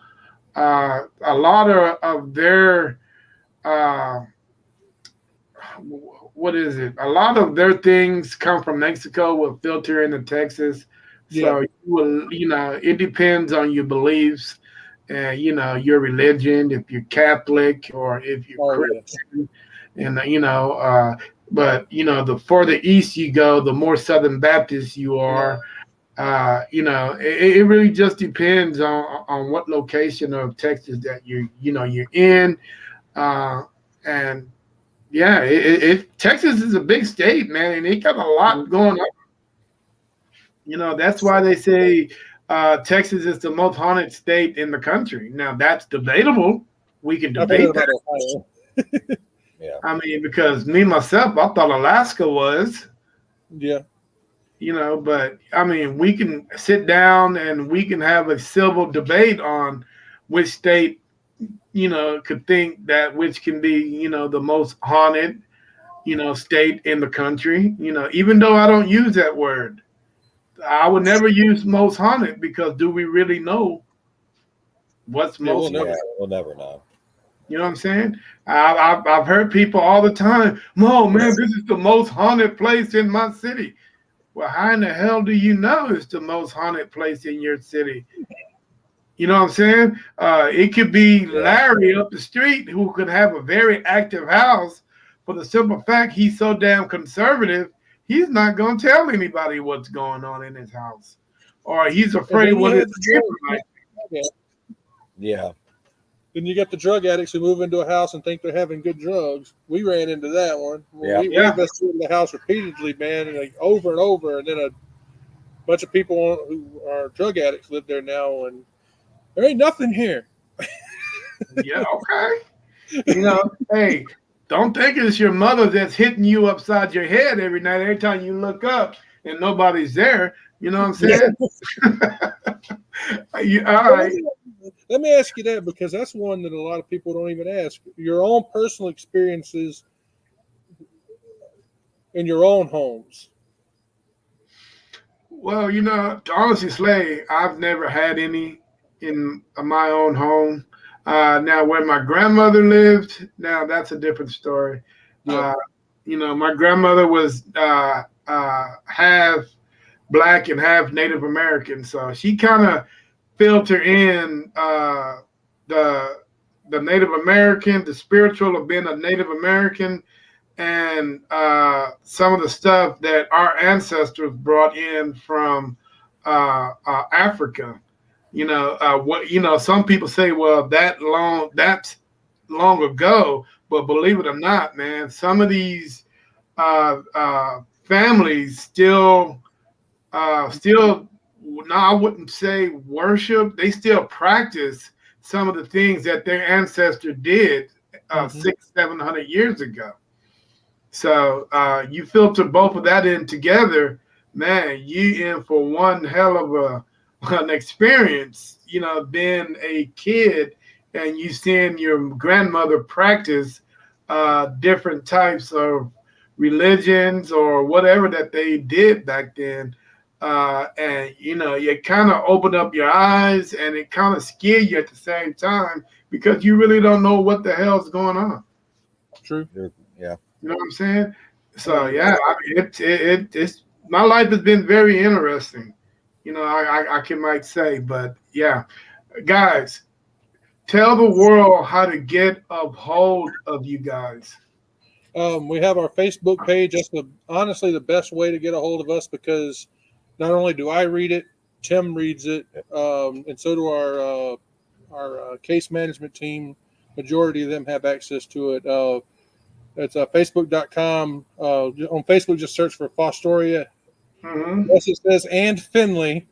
A lot of their uh, what is it? A lot of their things come from Mexico will filter into Texas. Yeah. So it depends on your beliefs and your religion, if you're Catholic or if you're Oh yeah. Christian, and but the further east you go, the more Southern Baptist you are. It really just depends on what location of Texas that you're in, uh, and yeah, Texas is a big state, man, and it got a lot going on. That's why they say Texas is the most haunted state in the country. Now that's debatable. We can I've heard debate about that. Ohio. Yeah. I mean, because me myself, I thought Alaska was, Yeah. but I mean, we can sit down and we can have a civil debate on which state, could think that which can be, the most haunted, state in the country. Even though I don't use that word, I would never use most haunted because do we really know what's Yeah. We'll most never. Yeah. haunted? We'll never know. You know what I'm saying? I've heard people all the time, "Mo, man, this is the most haunted place in my city." Well, how in the hell do you know it's the most haunted place in your city? You know what I'm saying? It could be Yeah. Larry up the street who could have a very active house for the simple fact he's so damn conservative, he's not going to tell anybody what's going on in his house. Or he's And afraid then you what his had the neighbor might. Yeah. then you got the drug addicts who move into a house and think they're having good drugs. We ran into that one. Yeah. We Yeah. investigated the house repeatedly, man, and like over and over. And then a bunch of people who are drug addicts live there now, and there ain't nothing here. Yeah, okay. Hey, don't think it's your mother that's hitting you upside your head every night, every time you look up and nobody's there. You know what I'm saying? All right. Let me ask you that because that's one that a lot of people don't even ask. Your own personal experiences in your own homes. Well, to honestly say, I've never had any in my own home. Now, where my grandmother lived, now that's a different story. Yeah. My grandmother was half black and half Native American, so she kind of filter in the Native American, the spiritual of being a Native American, and some of the stuff that our ancestors brought in from Africa. Some people say, well, that's long ago, but believe it or not, man, some of these families still no, I wouldn't say worship. They still practice some of the things that their ancestor did 600-700 years ago. So you filter both of that in together, man, you in for one hell of an experience, being a kid and you seeing your grandmother practice different types of religions or whatever that they did back then. And you kind of open up your eyes and it kind of scare you at the same time because you really don't know what the hell's going on. True. Yeah. You know what I'm saying? So yeah, I mean, it's my life has been very interesting. Might say, but yeah, guys, tell the world how to get a hold of you guys. We have our Facebook page. That's honestly the best way to get a hold of us because not only do I read it, Tim reads it, and so do our case management team. Majority of them have access to it. It's facebook.com. On Facebook, just search for Fostoria. Yes, it says and Finley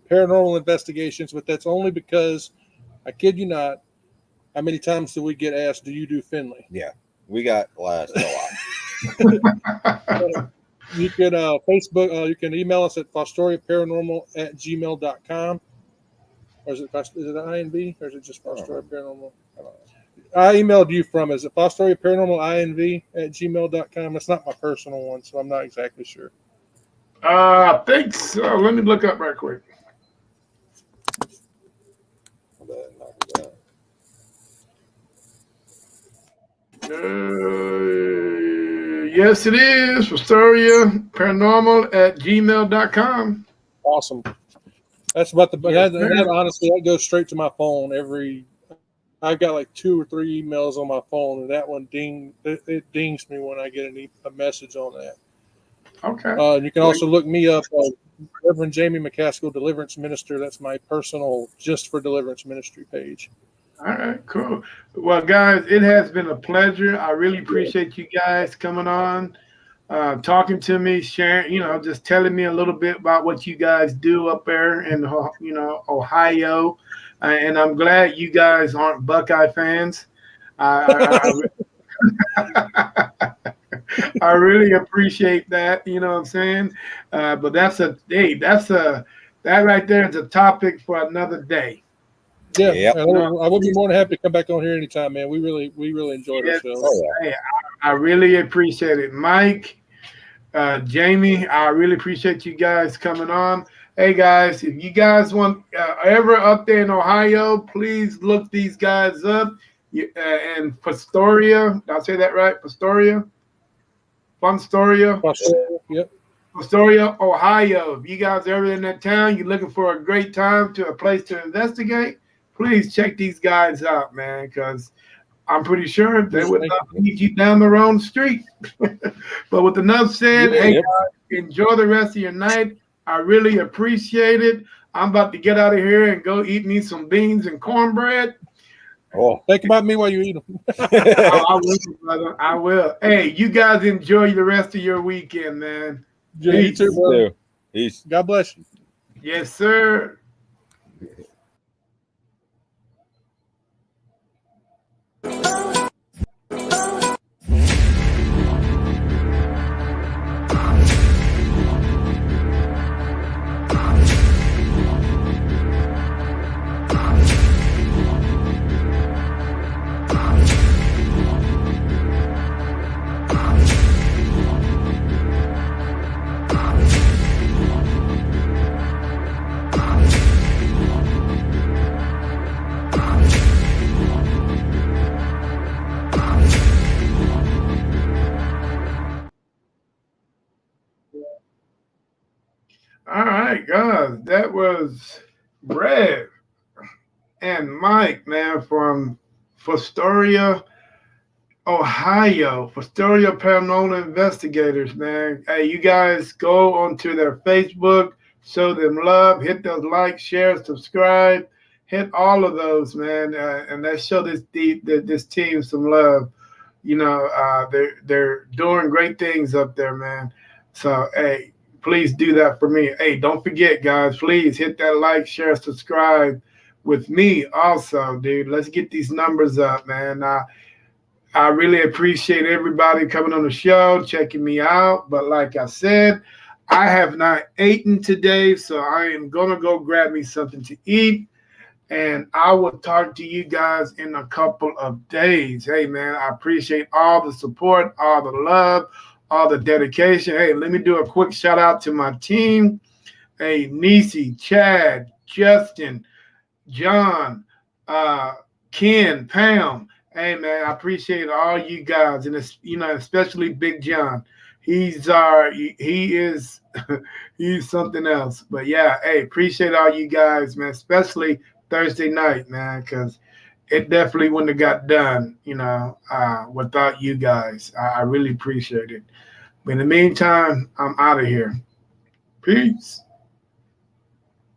Paranormal Investigations, but that's only because I kid you not. How many times do we get asked, "Do you do Finley?" Yeah, we got last a lot. You can Facebook. You can email us at fostoriaparanormal@gmail.com. Or is it INV or is it just Fostoria Paranormal? I emailed you from. Is it fostoriaparanormalinv@gmail.com? That's not my personal one, so I'm not exactly sure. I think so. Let me look up right quick. Yes, it is. Fostoria Paranormal @gmail.com. Awesome. That's about that honestly, that goes straight to my phone. I've got like 2 or 3 emails on my phone, and that one it dings me when I get a message on that. Okay. You can also look me up, Reverend Jamie McCaskill, Deliverance Minister. That's my personal Just for Deliverance Ministry page. All right, cool. Well, guys, it has been a pleasure. I really appreciate you guys coming on, talking to me, sharing, just telling me a little bit about what you guys do up there in, Ohio. And I'm glad you guys aren't Buckeye fans. I really appreciate that. You know what I'm saying? But that right there is a topic for another day. Yeah, yep. I would be more than happy to come back on here anytime, man. We really enjoyed ourselves. Hey, I really appreciate it, Mike, Jamie. I really appreciate you guys coming on. Hey guys, if you guys want ever up there in Ohio, please look these guys up. And Fostoria, did I say that right? Fostoria, yep. Fostoria, Ohio. If you guys are ever in that town, you're looking for a great time to a place to investigate, please check these guys out, man, because I'm pretty sure they would not lead you down the wrong street. But with enough said, hey guys, enjoy the rest of your night. I really appreciate it. I'm about to get out of here and go eat me some beans and cornbread. Oh, think about me while you eat them. I will, brother. I will. Hey, you guys enjoy the rest of your weekend, man. Yeah, you too, brother. Peace. God bless you. Yes, sir. All right, guys, that was Brad and Mike, man, from Fostoria, Ohio. Fostoria Paranormal Investigators, man. Hey, you guys go onto their Facebook, show them love, hit those likes, share, subscribe, hit all of those, man, and let's show this team some love. You know, they're doing great things up there, man. So, hey, please do that for me. Hey, don't forget, guys, please hit that like, share, subscribe with me also, dude. Let's get these numbers up, man. I really appreciate everybody coming on the show, checking me out. But like I said, I have not eaten today, so I am going to go grab me something to eat. And I will talk to you guys in a couple of days. Hey, man, I appreciate all the support, all the love, all the dedication. Hey, let me do a quick shout out to my team. Hey, Nisi, Chad, Justin, John, Ken, Pam. Hey, man, I appreciate all you guys, and it's, especially Big John. He is he's something else. But yeah, hey, appreciate all you guys, man, especially Thursday night, man, because it definitely wouldn't have got done, without you guys. I really appreciate it. But in the meantime, I'm out of here. Peace.